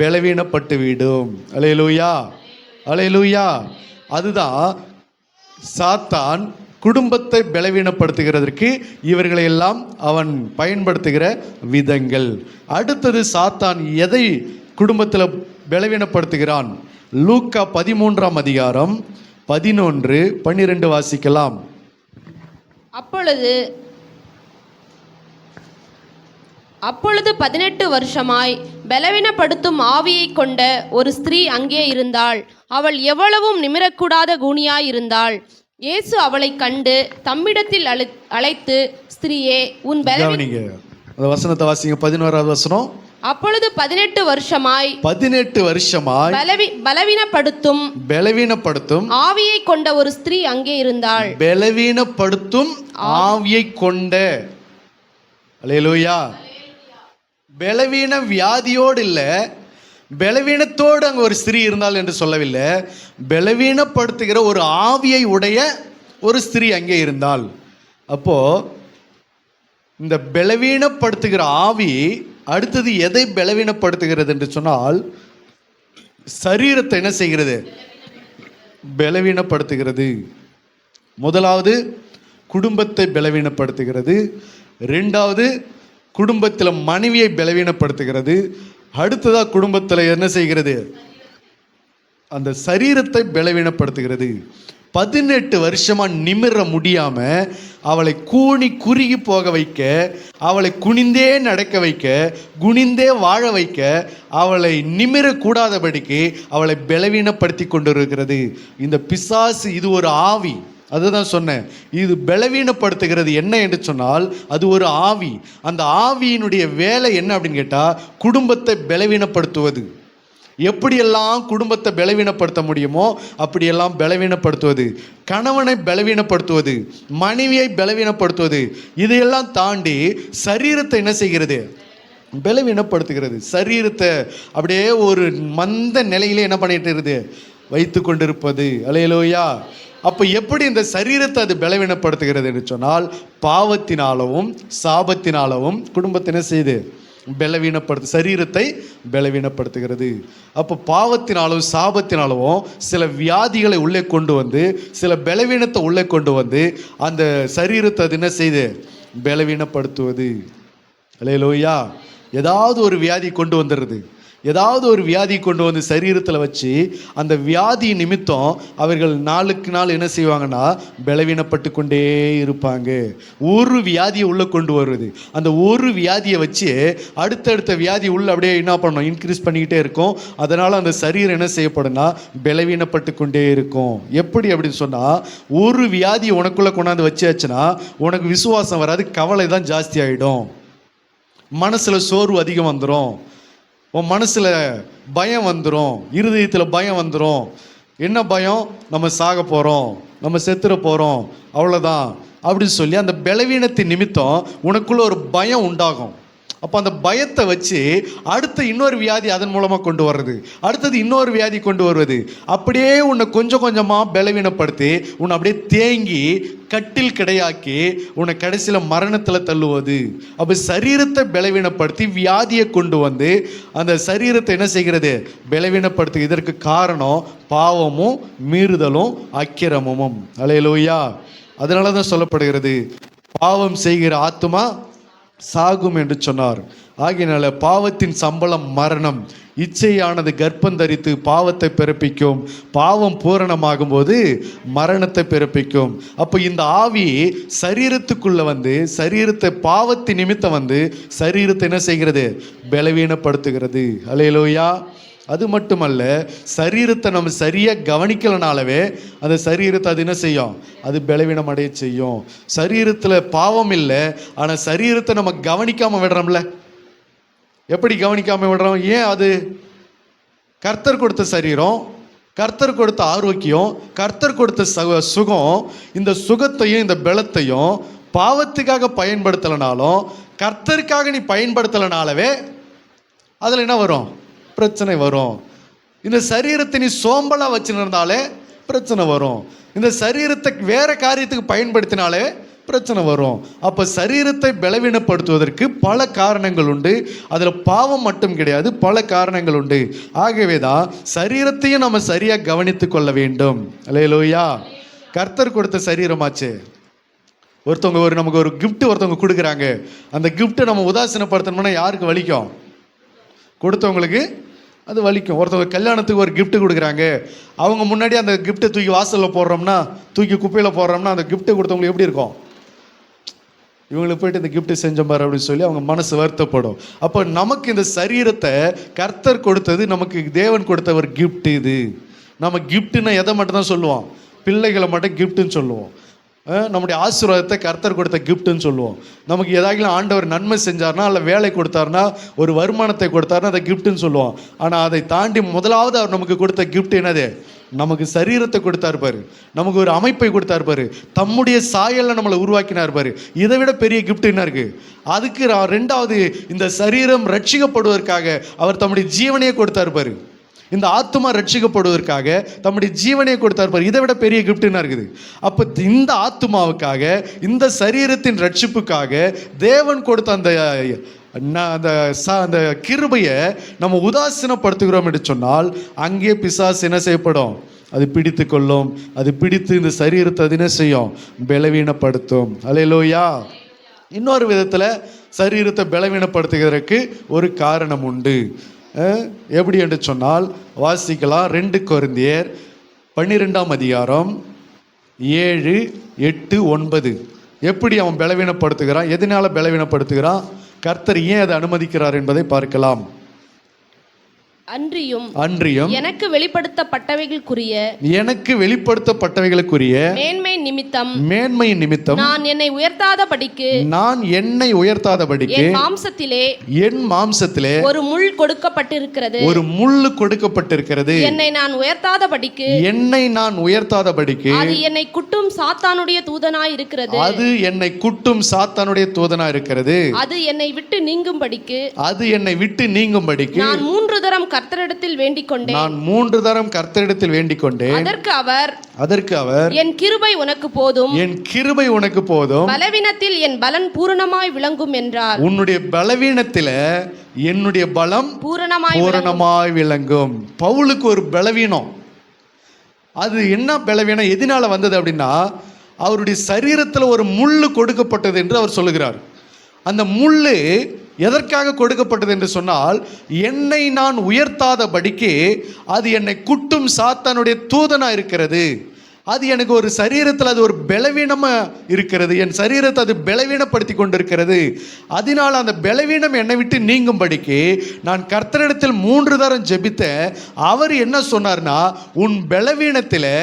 பலவீனப்பட்டு விடும். அல்லேலூயா, அல்லேலூயா. அதுதான் சாத்தான் குடும்பத்தை பலவீனப்படுத்துகிறதற்கு இவர்களை எல்லாம் அவன் பயன்படுத்துகிற விதங்கள். அடுத்தது சாத்தான் எதை குடும்பத்தில் பலவீனப்படுத்துகிறான்? லூக்கா 13ஆம் அதிகாரம் 11-12 வாசிக்கலாம். அப்பொழுது 18 வருஷமாய் பலவீனப்படுத்தும் ஆவியை கொண்ட ஒரு ஸ்திரீ அங்கே இருந்தாள். அவள் எவ்வளவும் நிமிரக்கூடாத கூனியாய் இருந்தாள். இயேசு அவளை கண்டு தம்மிடத்தில் அழைத்து, ஸ்திரீயே, உன் வசனத்தை வாசிங்க. 11வது வசனம். அப்பொழுது 18 வருஷமாய் பலவீனப்படுத்தும் ஆவியை கொண்ட ஒரு ஸ்திரீ அங்கே இருந்தாள். பலவீனப்படுத்தும் ஆவியை கொண்ட. அல்லேலூயா. பலவீன வியாதியோடு இல்லை, பலவீனத்தோடு அங்கே ஒரு ஸ்திரீ இருந்தாள் என்று சொல்லவில்லை. பலவீனப்படுத்துகிற ஒரு ஆவியை உடைய ஒரு ஸ்திரீ அங்கே இருந்தாள். அப்போ இந்த பலவீனப்படுத்துகிற ஆவி அடுத்தது எதை பலவீனப்படுத்துகிறது என்று சொன்னால், சரீரத்தை என்ன செய்கிறது? பலவீனப்படுத்துகிறது. முதலாவது குடும்பத்தை பலவீனப்படுத்துகிறது. 2வது குடும்பத்தில் மனைவியை பலவீனப்படுத்துகிறது. அடுத்ததாக குடும்பத்தில் என்ன செய்கிறது? அந்த சரீரத்தை பலவீனப்படுத்துகிறது. 18 வருஷமா நிமிர முடியாம அவளை கூனி குறுகி போக வைக்க, அவளை குனிந்தே நடக்க வைக்க, குனிந்தே வாழ வைக்க, அவளை நிமிரக்கூடாதபடிக்கு அவளை பலவீனப்படுத்தி கொண்டிருக்கிறது இந்த பிசாசு. இது ஒரு ஆவி. அதுதான் சொன்னேன். இது பலவீனப்படுத்துகிறது என்ன என்று சொன்னால் அது ஒரு ஆவி. அந்த ஆவியினுடைய வேலை என்ன அப்படின்னு கேட்டால் குடும்பத்தை பலவீனப்படுத்துவது. எப்படியெல்லாம் குடும்பத்தை பலவீனப்படுத்த முடியுமோ அப்படியெல்லாம் பலவீனப்படுத்துவது, கணவனை பலவீனப்படுத்துவது, மனைவியை பலவீனப்படுத்துவது, இதையெல்லாம் தாண்டி சரீரத்தை என்ன செய்கிறது? பலவீனப்படுத்துகிறது. சரீரத்தை அப்படியே ஒரு மந்த நிலையிலே என்ன பண்ணிட்டு இருக்குது? வைத்து கொண்டிருப்பது. அல்லேலூயா. அப்போ எப்படி இந்த சரீரத்தை அது பலவீனப்படுத்துகிறது என்று சொன்னால் பாவத்தினாலவும் சாபத்தினாலவும் குடும்பத்தை என்ன செய்யுது? சரீரத்தை பலவீனப்படுத்துகிறது. அப்போ பாவத்தினாலும் சாபத்தினாலும் சில வியாதிகளை உள்ளே கொண்டு வந்து, சில பலவீனத்தை உள்ளே கொண்டு வந்து அந்த சரீரத்தை அது என்ன செய்யுது? பலவீனப்படுத்துவது. அல்லேலூயா. ஏதாவது ஒரு வியாதி கொண்டு வந்துடுறது. ஏதாவது ஒரு வியாதி கொண்டு வந்து சரீரத்தில் வச்சு அந்த வியாதி நிமித்தம் அவர்கள் நாளுக்கு நாள் என்ன செய்வாங்கன்னா பலவீனப்பட்டு கொண்டே இருப்பாங்க. ஒரு வியாதியை உள்ளே கொண்டு வருவது, அந்த ஒரு வியாதியை வச்சு அடுத்தடுத்த வியாதி உள்ள அப்படியே என்ன பண்ணணும்? இன்க்ரீஸ் பண்ணிக்கிட்டே இருக்கும். அதனால் அந்த சரீரம் என்ன செய்யப்படும்னா பலவீனப்பட்டு கொண்டே இருக்கும். எப்படி அப்படின்னு சொன்னால் ஒரு வியாதியை உனக்குள்ளே கொண்டாந்து வச்சாச்சுன்னா உனக்கு விசுவாசம் வராது, கவலை தான் ஜாஸ்தி ஆகிடும், மனசில் சோர்வு அதிகம் வந்துடும், உன் மனசில் பயம் வந்துடும், இருதயத்தில் பயம் வந்துடும். என்ன பயம்? நம்ம சாக போகிறோம், நம்ம செத்துற போகிறோம், அவ்வளோதான் அப்படின்னு சொல்லி அந்த பலவீனத்தின் நிமித்தம் உனக்குள்ள ஒரு பயம் உண்டாகும். அப்போ அந்த பயத்தை வச்சு அடுத்த இன்னொரு வியாதி அதன் மூலமாக கொண்டு வர்றது, அடுத்தது இன்னொரு வியாதி கொண்டு வருவது, அப்படியே உன்னை கொஞ்சம் கொஞ்சமாக பலவீனப்படுத்தி உன்னை அப்படியே தேங்கி கட்டில் கிடையாக்கி உன்னை கடைசியில் மரணத்தில் தள்ளுவது. அப்போ சரீரத்தை பலவீனப்படுத்தி வியாதியை கொண்டு வந்து அந்த சரீரத்தை என்ன செய்கிறது? பலவீனப்படுத்து. இதற்கு காரணம் பாவமும் மீறுதலும் அக்கிரமமும். அல்லேலூயா. அதனால தான் சொல்லப்படுகிறது பாவம் செய்கிற ஆத்துமா சாகும் என்று சொன்னார். ஆகையினால பாவத்தின் சம்பளம் மரணம், இச்சையானது கர்ப்பம் தரித்து பாவத்தை பிறப்பிக்கும், பாவம் பூரணமாகும் போது மரணத்தை பிறப்பிக்கும். அப்போ இந்த ஆவி சரீரத்துக்குள்ள வந்து சரீரத்தை பாவத்தின் நிமித்தம் வந்து சரீரத்தை என்ன செய்கிறது? பலவீனப்படுத்துகிறது. அல்லேலூயா. அது மட்டுமல்ல, சரீரத்தை நம்ம சரியாக கவனிக்கலனாலவே அந்த சரீரத்தை அது என்ன செய்யும்? அது பலவீனம் அடைய செய்யும். சரீரத்தில் பாவம் இல்லை, ஆனால் சரீரத்தை நம்ம கவனிக்காமல் விடுறோம்ல. எப்படி கவனிக்காமல் விடுறோம்? ஏன்? அது கர்த்தர் கொடுத்த சரீரம், கர்த்தர் கொடுத்த ஆரோக்கியம், கர்த்தர் கொடுத்த சுகம். இந்த சுகத்தையும் இந்த பலத்தையும் பாவத்துக்காக பயன்படுத்தலைனாலும் கர்த்தருக்காக நீ பயன்படுத்தலைனாலவே அதில் என்ன வரும்? பிரச்சனை வரும். இந்த சரீரத்தை நீ சோம்பலாக வச்சுருந்தாலே பிரச்சனை வரும். இந்த சரீரத்தை வேற காரியத்துக்கு பயன்படுத்தினாலே பிரச்சனை வரும். அப்போ சரீரத்தை பலவீனப்படுத்துவதற்கு பல காரணங்கள் உண்டு. அதில் பாவம் மட்டும் கிடையாது, பல காரணங்கள் உண்டு. ஆகவே தான் சரீரத்தையும் நம்ம சரியாக கவனித்து கொள்ள வேண்டும். அல்லேலூயா. கர்த்தர் கொடுத்த சரீரமாச்சு. ஒருத்தவங்க நமக்கு ஒரு கிஃப்ட் ஒருத்தவங்க கொடுக்குறாங்க. அந்த கிஃப்ட்டை நம்ம உதாசீனப்படுத்தணும்னா யாருக்கு வலிக்கும்? கொடுத்தவங்களுக்கு அது வலிக்கும். ஒருத்தவங்க கல்யாணத்துக்கு ஒரு கிஃப்ட் கொடுக்குறாங்க, அவங்க முன்னாடி அந்த கிஃப்ட்டை தூக்கி வாசலில் போடுறோம்னா, தூக்கி குப்பையில் போடுறோம்னா அந்த கிஃப்ட்டை கொடுத்தவங்களுக்கு எப்படி இருக்கும்? இவங்களுக்கு போயிட்டு இந்த கிஃப்ட்டு செஞ்ச மாதிரி அப்படின்னு சொல்லி அவங்க மனசு வருத்தப்படும். அப்போ நமக்கு இந்த சரீரத்தை கர்த்தர் கொடுத்தது, நமக்கு தேவன் கொடுத்த ஒரு கிஃப்ட் இது. நம்ம கிஃப்ட்டுன்னா எதை மட்டும் தான் சொல்லுவோம்? பிள்ளைகளை மட்டும் கிஃப்ட்டுன்னு சொல்லுவோம். நம்முடைய ஆசீர்வாதத்தை கர்த்தர் கொடுத்த கிஃப்ட்டுன்னு சொல்லுவோம். நமக்கு ஏதாவது ஆண்டவர் நன்மை செஞ்சார்னா, இல்லை வேலை கொடுத்தாருனா, ஒரு வருமானத்தை கொடுத்தாருன்னா அதை கிஃப்ட்டுன்னு சொல்லுவோம். ஆனால் அதை தாண்டி முதலாவது அவர் நமக்கு கொடுத்த கிஃப்ட் என்னது? நமக்கு சரீரத்தை கொடுத்தார் பாரு, நமக்கு ஒரு அமைப்பை கொடுத்தார் பாரு, தம்முடைய சாயலில் நம்மளை உருவாக்கினார் பாரு. இதை விட பெரிய கிஃப்ட் என்ன இருக்குது? அதுக்கு ரெண்டாவது இந்த சரீரம் ரட்சிக்கப்படுவதற்காக அவர் தம்முடைய ஜீவனையே கொடுத்தார் பாரு. இந்த ஆத்துமா ரட்சிக்கப்படுவதற்காக தம்முடைய ஜீவனையை கொடுத்தார் பாரு. இதை விட பெரிய கிஃப்ட் என்ன இருக்குது? அப்போ இந்த ஆத்துமாவுக்காக, இந்த சரீரத்தின் ரட்சிப்புக்காக தேவன் கொடுத்த அந்த கிருபையை நம்ம உதாசீனப்படுத்துகிறோம் என்று சொன்னால் அங்கே பிசாசு என்ன செய்யப்படும்? அது பிடித்து கொள்ளும். அது பிடித்து இந்த சரீரத்தை அது என்ன செய்யும்? பலவீனப்படுத்தும். அல்லேலூயா. இன்னொரு விதத்தில் சரீரத்தை பலவீனப்படுத்துகிறதுக்கு ஒரு காரணம் உண்டு. எப்படி என்று சொன்னால் வாசிக்கலாம். 2 கொரிந்தியர் 12ஆம் அதிகாரம் 7, 8, 9. எப்படி அவன் பலவீனப்படுத்துகிறான், எதனால பலவீனப்படுத்துகிறான், கர்த்தர் ஏன் அதை அனுமதிக்கிறார் என்பதை பார்க்கலாம். அன்றியும் எனக்கு வெளிப்படுத்தப்பட்டவைகளுக்குரிய மேன்மையின் நிமித்தம் நான் என்னை உயர்த்தாதபடிக்கு என் மாம்சத்திலே ஒரு முள் கொடுக்கப்பட்டிருக்கிறது. என்னை நான் உயர்த்தாதபடிக்கு அது என்னை குட்டும் சாத்தானுடைய தூதனாய் இருக்கிறது. அது என்னை விட்டு நீங்கும்படிக்கு நான் 3 தரம் கர்த்தரிடத்தில் வேண்டிக் கொண்டேன். அதற்கு அவர் என் கிருபை உனக்கு போதும், பலவீனத்தில் என் பலன் பூரணமாய் விளங்கும் என்றார். உன்னுடைய பலவீனத்தில என்னுடைய பலம் பூரணமாய் விளங்கும். பவுலுக்கு ஒரு பலவீனம். அது என்ன பலவீனம், எதனால வந்தது அப்படின்னா, அவருடைய சரீரத்தில் ஒரு முள்ளு கொடுக்கப்பட்டது என்று அவர் சொல்லுகிறார். அந்த முள்ளு எதற்காக கொடுக்கப்பட்டது என்று சொன்னால், என்னை நான் உயர்த்தாதபடிக்கு அது என்னை குட்டும் சாத்தானுடைய தூதனா இருக்கிறது. அது எனக்கு ஒரு சரீரத்தில் அது ஒரு பலவீனமாக இருக்கிறது. என் சரீரத்தை அது பலவீனப்படுத்தி கொண்டிருக்கிறது. அதனால் அந்த பலவீனம் என்னை விட்டு நீங்கும்படிக்கு நான் கர்த்தரிடத்தில் 3 தரம் ஜெபித்தேன். அவர் என்ன சொன்னார்னா, உன் பலவீனத்தில்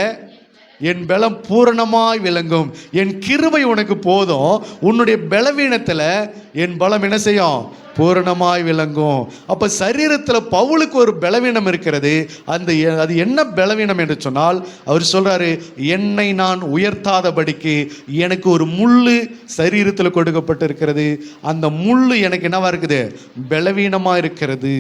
என் பலம் பூரணமாய் விளங்கும், என் கிருபை உனக்கு போதும், உன்னுடைய பலவீனத்தில் என் பலம் என்ன செய்யும், பூரணமாய் விளங்கும். அப்போ சரீரத்தில் பவுலுக்கு ஒரு பலவீனம் இருக்கிறது. அது என்ன பலவீனம் என்று சொன்னால், அவர் சொல்றாரு, என்னை நான் உயர்த்தாதபடிக்கு எனக்கு ஒரு முள்ளு சரீரத்தில் கொடுக்கப்பட்டிருக்கிறது. அந்த முள்ளு எனக்கு என்னவா இருக்குது, பலவீனமாக இருக்கிறது.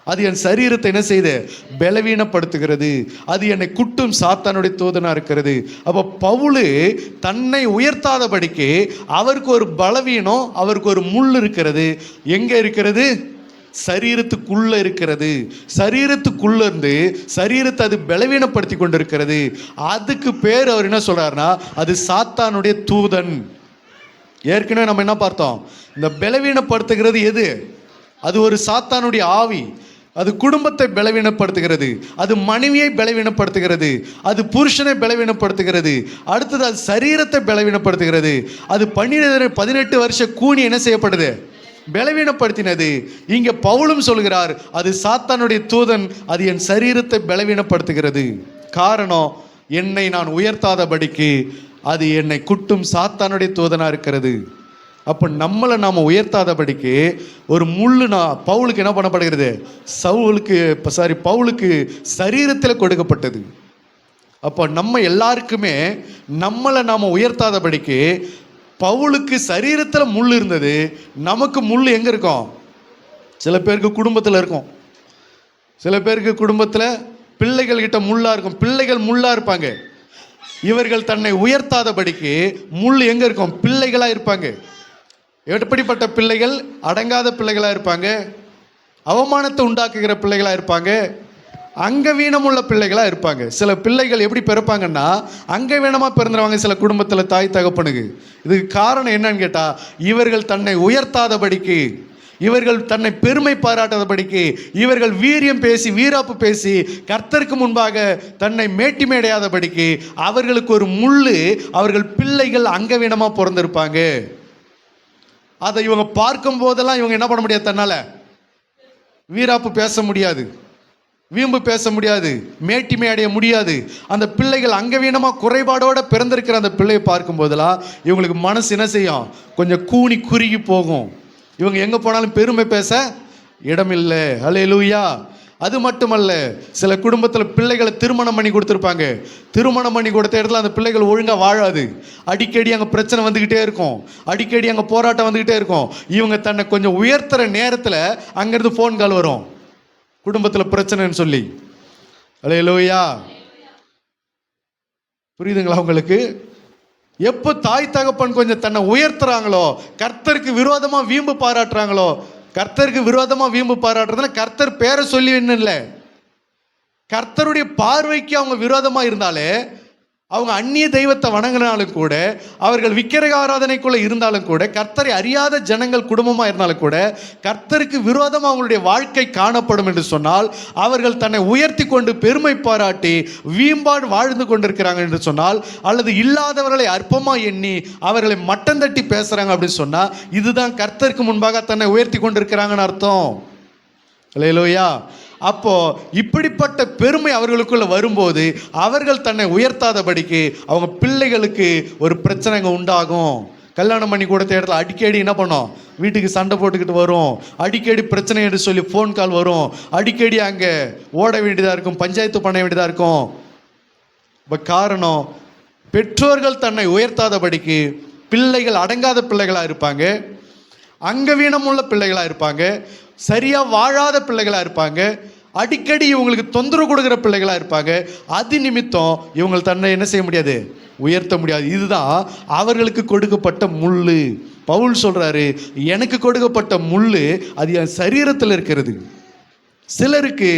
அது என் சரீரத்தை என்ன செய்து பலவீனப்படுத்துகிறது. அது என்னை குட்டும் சாத்தானுடைய தூதனா இருக்கிறது. அப்போ பவுலு தன்னை உயர்த்தாதபடிக்கு அவருக்கு ஒரு பலவீனம், அவருக்கு ஒரு முள் இருக்கிறது. எங்க இருக்கிறது, சரீரத்துக்குள்ள இருக்கிறது. சரீரத்துக்குள்ள இருந்து சரீரத்தை அது பலவீனப்படுத்தி கொண்டிருக்கிறது. அதுக்கு பேர் அவர் என்ன சொல்றாருன்னா, அது சாத்தானுடைய தூதன். ஏற்கனவே நம்ம என்ன பார்த்தோம், இந்த பலவீனப்படுத்துகிறது எது, அது ஒரு சாத்தானுடைய ஆவி. அது குடும்பத்தை பலவீனப்படுத்துகிறது, அது மனைவியை பலவீனப்படுத்துகிறது, அது புருஷனை பலவீனப்படுத்துகிறது, அடுத்தது அது சரீரத்தை பலவீனப்படுத்துகிறது. அது 18 வருஷ கூனி என்ன செய்யப்படுது, பலவீனப்படுத்தினது. இங்க பவுலும் சொல்கிறார், அது சாத்தானுடைய தூதன், அது என் சரீரத்தை பலவீனப்படுத்துகிறது. காரணம், என்னை நான் உயர்த்தாதபடிக்கு அது என்னை குட்டும் சாத்தானுடைய தூதனா இருக்கிறது. அப்போ நம்மளை நாம் உயர்த்தாதபடிக்கு ஒரு முள்ளு பவுலுக்கு என்ன பண்ணப்படுகிறது, பவுலுக்கு சரீரத்தில் கொடுக்கப்பட்டது. அப்போ நம்ம எல்லாருக்குமே நம்மளை நாம் உயர்த்தாதபடிக்கு பவுலுக்கு சரீரத்தில் முள் இருந்தது. நமக்கு முள் எங்கே இருக்கும், சில பேருக்கு குடும்பத்தில் இருக்கும், சில பேருக்கு குடும்பத்தில் பிள்ளைகள்கிட்ட முள்ளாக இருக்கும், பிள்ளைகள் முள்ளாக இருப்பாங்க. இவர்கள் தன்னை உயர்த்தாதபடிக்கு முள் எங்கே இருக்கும், பிள்ளைகளாக இருப்பாங்க. எப்படிப்பட்ட பிள்ளைகள், அடங்காத பிள்ளைகளாக இருப்பாங்க, அவமானத்தை உண்டாக்குகிற பிள்ளைகளாக இருப்பாங்க, அங்கவீனமுள்ள பிள்ளைகளாக இருப்பாங்க. சில பிள்ளைகள் எப்படி பிறப்பாங்கன்னா அங்கவீனமாக பிறந்துடுவாங்க சில குடும்பத்தில் தாய் தகப்பனுக்கு. இதுக்கு காரணம் என்னன்னு கேட்டால், இவர்கள் தன்னை உயர்த்தாதபடிக்கு, இவர்கள் தன்னை பெருமை பாராட்டாதபடிக்கு, இவர்கள் வீரியம் பேசி வீராப்பு பேசி கர்த்தருக்கு முன்பாக தன்னை மேட்டிமேடையாதபடிக்கு அவர்களுக்கு ஒரு முள்ளு, அவர்கள் பிள்ளைகள் அங்கவீனமாக பிறந்திருப்பாங்க. அதை இவங்க பார்க்கும் போதெல்லாம் இவங்க என்ன பண்ண முடியாது, தன்னால வீராப்பு பேச முடியாது, வீம்பு பேச முடியாது, மேட்டிமை அடைய முடியாது. அந்த பிள்ளைகள் அங்கவீனமாக குறைபாடோடு பிறந்திருக்கிற அந்த பிள்ளையை பார்க்கும் போதெல்லாம் இவங்களுக்கு மனசு என்ன செய்யும், கொஞ்சம் கூனி குறுகி போகும். இவங்க எங்கே போனாலும் பெருமை பேச இடமில்லை. ஹல்லேலூயா. அது மட்டுமல்ல, சில குடும்பத்தில் பிள்ளைகளை திருமணம் பண்ணி கொடுத்துருப்பாங்க. திருமணம் பண்ணி கொடுத்த இடத்துல அந்த பிள்ளைகள் ஒழுங்காக வாழாது. அடிக்கடி அங்கே பிரச்சனை வந்துக்கிட்டே இருக்கும், அடிக்கடி அங்கே போராட்டம் வந்துக்கிட்டே இருக்கும். இவங்க தன்னை கொஞ்சம் உயர்த்துற நேரத்தில் அங்கேருந்து ஃபோன் கால் வரும், குடும்பத்தில் பிரச்சனைன்னு சொல்லி. ஹல்லேலூயா. புரியுதுங்களா உங்களுக்கு? எப்போ தாய் தகப்பன் கொஞ்சம் தன்னை உயர்த்துறாங்களோ, கர்த்தருக்கு விரோதமாக வீம்பு பாராட்டுறாங்களோ, கர்த்தருக்கு விரோதமாக வீம்பு பாராட்டுறதுன்னா கர்த்தர் பேரை சொல்லி இல்லை, கர்த்தருடைய பார்வைக்கு அவங்க விரோதமாக இருந்தாலே, அவங்க அந்நிய தெய்வத்தை வணங்கினாலும் கூட, அவர்கள் விக்கிரக ஆராதனைக்குள்ளே இருந்தாலும் கூட, கர்த்தரை அறியாத ஜனங்கள் குடும்பமாக இருந்தாலும் கூட, கர்த்தருக்கு விரோதமாக அவங்களுடைய வாழ்க்கை காணப்படும் என்று சொன்னால், அவர்கள் தன்னை உயர்த்தி கொண்டு பெருமை பாராட்டி வீம்பாடு வாழ்ந்து கொண்டிருக்கிறாங்க என்று சொன்னால், அல்லது இல்லாதவர்களை அற்பமாக எண்ணி அவர்களை மட்டம் தட்டி பேசுகிறாங்க அப்படின்னு சொன்னால், இதுதான் கர்த்தருக்கு முன்பாக தன்னை உயர்த்தி கொண்டிருக்கிறாங்கன்னு அர்த்தம். அல்லேலூயா. அப்போ இப்படிப்பட்ட பெருமை அவர்களுக்குள்ள வரும்போது அவர்கள் தன்னை உயர்த்தாதபடிக்கு அவங்க பிள்ளைகளுக்கு ஒரு பிரச்சனை அங்கே உண்டாகும். கல்யாணம் பண்ணி கொடுத்த இடத்துல அடிக்கடி என்ன பண்ணோம், வீட்டுக்கு சண்டை போட்டுக்கிட்டு வரும், அடிக்கடி பிரச்சனை என்று சொல்லி ஃபோன் கால் வரும், அடிக்கடி அங்கே ஓட வேண்டியதாக இருக்கும், பஞ்சாயத்து பண்ண வேண்டியதாக இருக்கும். இப்போ காரணம், பெற்றோர்கள் தன்னை உயர்த்தாதபடிக்கு பிள்ளைகள் அடங்காத பிள்ளைகளாக இருப்பாங்க, அங்கவீனமுள்ள பிள்ளைகளாக இருப்பாங்க, சரியாக வாழாத பிள்ளைகளாக இருப்பாங்க, அடிக்கடி இவங்களுக்கு தொந்தரவு கொடுக்குற பிள்ளைகளாக இருப்பாங்க. அது நிமித்தம் இவங்க தன்னை என்ன செய்ய முடியாது, உயர்த்த முடியாது. இதுதான் அவர்களுக்கு கொடுக்கப்பட்ட முள்ளு. பவுல் சொல்கிறாரு, எனக்கு கொடுக்கப்பட்ட முள்ளு அது என் சரீரத்தில் இருக்கிறது. சிலருக்கு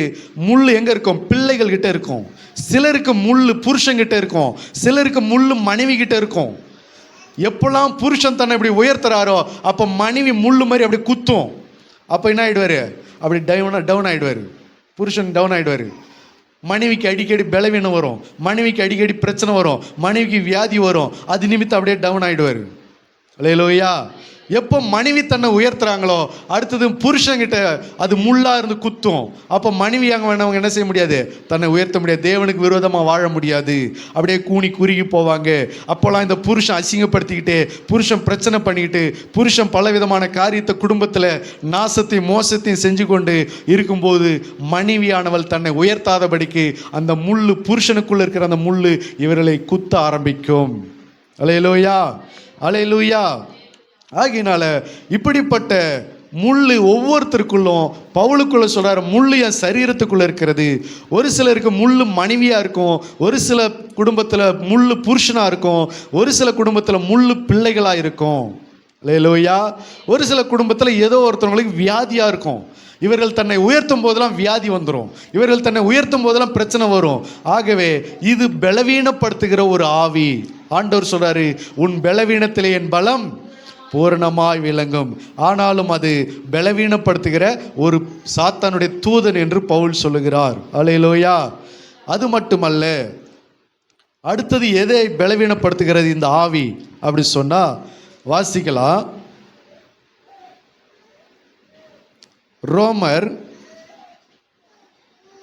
முள் எங்கே இருக்கும், பிள்ளைகள் கிட்ட இருக்கும். சிலருக்கு முள் புருஷங்கிட்ட இருக்கும். சிலருக்கு முள் மனைவி கிட்ட இருக்கும். எப்போல்லாம் புருஷன் தன்னை இப்படி உயர்த்துறாரோ அப்போ மனைவி முள்ளு மாதிரி அப்படி குத்தும். அப்போ என்ன ஆகிடுவார், அப்படி டவுன் ஆகிடுவார். புருஷன் டவுன் ஆகிடுவார். மனைவிக்கு அடிக்கடி பலவீனம் வரும், மனைவிக்கு அடிக்கடி பிரச்சனை வரும், மனைவிக்கு வியாதி வரும். அது நிமித்தம் அப்படியே டவுன் ஆகிடுவார். அல்லேலூயா. எப்போ மனைவி தன்னை உயர்த்துறாங்களோ அடுத்தது புருஷங்கிட்ட அது முள்ளாக இருந்து குத்தும். அப்போ மனைவி அங்கே வேணவங்க என்ன செய்ய முடியாது, தன்னை உயர்த்த முடியாது, தேவனுக்கு விரோதமாக வாழ முடியாது, அப்படியே கூனி குறுகி போவாங்க. அப்போல்லாம் இந்த புருஷன் அசிங்கப்படுத்திக்கிட்டு, புருஷன் பிரச்சனை பண்ணிக்கிட்டு, புருஷன் பலவிதமான காரியத்தை குடும்பத்தில் நாசத்தையும் மோசத்தையும் செஞ்சு கொண்டு இருக்கும்போது மனைவியானவள் தன்னை உயர்த்தாதபடிக்கு அந்த முள்ளு, புருஷனுக்குள்ளே இருக்கிற அந்த முள்ளு இவர்களை குத்த ஆரம்பிக்கும். அல்லேலூயா, அல்லேலூயா. ஆகினால இப்படிப்பட்ட முள்ளு ஒவ்வொருத்தருக்குள்ளும் பவுலுக்குள்ள சொல்றாரு, முள்ளு என் சரீரத்துக்குள்ள இருக்கிறது. ஒரு சிலருக்கு முள்ளு மனைவியா இருக்கும், ஒரு சில குடும்பத்தில் முள்ளு புருஷனா இருக்கும், ஒரு சில குடும்பத்தில் முள்ளு பிள்ளைகளா இருக்கும். அல்லேலூயா. ஒரு சில குடும்பத்தில் ஏதோ ஒருத்தவங்களுக்கு வியாதியா இருக்கும். இவர்கள் தன்னை உயர்த்தும் போதெல்லாம் வியாதி வந்துடும், இவர்கள் தன்னை உயர்த்தும் போதெல்லாம் பிரச்சனை வரும். ஆகவே இது பலவீனப்படுத்துகிற ஒரு ஆவி. ஆண்டவர் சொல்றாரு, உன் பலவீனத்திலே என் பலம் பூரணமாய் விளங்கும். ஆனாலும் அது பலவீனப்படுத்துகிற ஒரு சாத்தானுடைய தூதன் என்று பவுல் சொல்லுகிறார். அல்லேலூயா. அது மட்டுமல்ல, அடுத்தது எதை பலவீனப்படுத்துகிறது இந்த ஆவி அப்படி சொன்னா வாசிக்கலாம். ரோமர்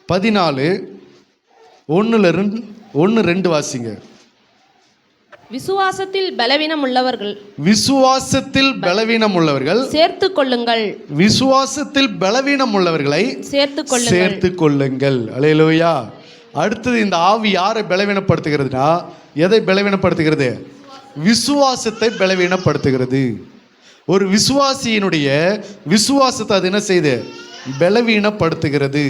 14:1-2 வாசிங்க. விசுவாசத்தில் பலவீனம் உள்ளவர்கள், விசுவாசத்தில் பலவீனம் உள்ளவர்கள் சேர்த்து கொள்ளுங்கள், விசுவாசத்தில் பலவீனம் உள்ளவர்களை சேர்த்து கொள்ளுங்கள். அல்லேலூயா. அடுத்தது இந்த ஆவி யாரை பலவீனப்படுத்துகிறதுனா, எதை பலவீனப்படுத்துகிறது, விசுவாசத்தை பலவீனப்படுத்துகிறது. ஒரு விசுவாசியினுடைய விசுவாசத்தை அது என்ன செய்து பலவீனப்படுத்துகிறது.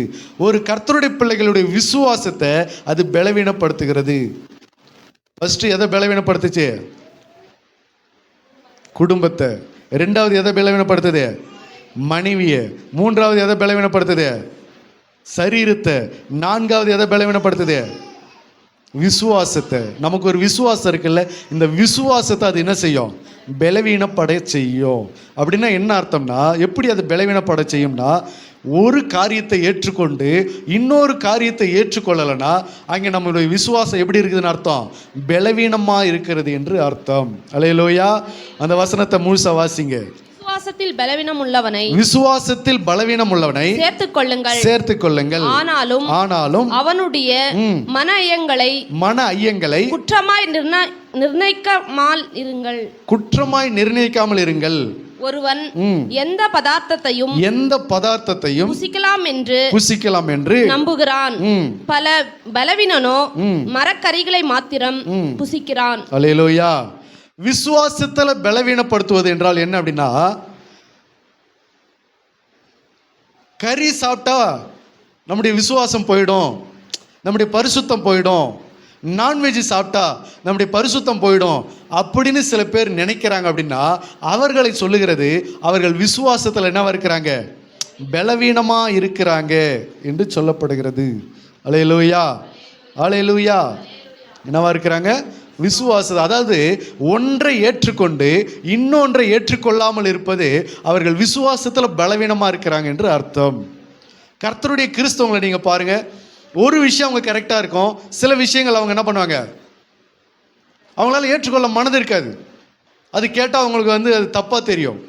ஒரு கர்த்தருடைய பிள்ளைகளுடைய விசுவாசத்தை அது பலவீனப்படுத்துகிறது. ஃபர்ஸ்ட் எதை பலவீனப்படுத்துச்சு, குடும்பத்தை. ரெண்டாவது எதை பலவீனப்படுத்துது, மனைவியை. மூன்றாவது எதை பலவீனப்படுத்துது, சரீரத்தை. நான்காவது எதை பலவீனப்படுத்துது, விசுவாசத்தை. நமக்கு ஒரு விசுவாசம் இருக்குல்ல, இந்த விசுவாசத்தை அது என்ன செய்யும், பலவீனப்பட செய்யும். அப்படின்னா என்ன அர்த்தம்னா, எப்படி அது பலவீனப்பட செய்யும்னா, ஒரு காரியத்தை ஏற்றுக்கொண்டு இன்னொரு காரியத்தை ஏற்றுக்கொள்ளலைன்னா அங்கே நம்மளுடைய விசுவாசம் எப்படி இருக்குதுன்னு அர்த்தம், பலவீனமாக இருக்கிறது என்று அர்த்தம். அல்லேலூயா. அந்த வசனத்தை முழுசா வாசிங்க. விசுவாசத்தில் பலவீனம் உள்ளவனை, விசுவாசத்தில் பலவீனம் உள்ளவனை சேர்த்துக் கொள்ளுங்கள். ஆனாலும் அவனுடைய மன ஐயங்களை குற்றமாய் நிர்ணயிக்காமல் இருங்கள். ஒருவன் எந்த பதார்த்தத்தையும் புசிக்கலாம் என்று நம்புகிறான். பல பலவீனனோ மரக்கரிகளை மாத்திரம் புசிக்கிறான். அல்லேலூயா. விசுவாசத்துல பலவீனப்படுத்துவது என்றால் என்ன அப்படின்னா, கறி சாப்பிட்டா நம்முடைய விசுவாசம் போயிடும், நம்முடைய பரிசுத்தம் போயிடும். நான்வெஜ் சாப்பிட்டா நம்முடைய பரிசுத்தம் போயிடும் அப்படின்னு சில பேர் நினைக்கிறாங்க. அப்படின்னா அவர்களை சொல்லுகிறது, அவர்கள் விசுவாசத்தில் என்னவா இருக்கிறாங்க, பலவீனமாக இருக்கிறாங்க என்று சொல்லப்படுகிறது. அல்லேலூயா, அல்லேலூயா. என்னவா இருக்கிறாங்க, விசுவாசம். அதாவது ஒன்றை ஏற்றுக்கொண்டு இன்னொன்றை ஏற்றுக்கொள்ளாமல் இருப்பது அவர்கள் விசுவாசத்தில் பலவீனமாக இருக்கிறாங்க என்று அர்த்தம். கர்த்தருடைய கிறிஸ்தவங்களை நீங்கள் பாருங்கள், ஒரு விஷயம் அவங்க கரெக்டாக இருக்கும், சில விஷயங்கள் அவங்க என்ன பண்ணுவாங்க, அவங்களால ஏற்றுக்கொள்ள மனது இருக்காது. அது கேட்டால் அவங்களுக்கு அது தப்பாக தெரியும்.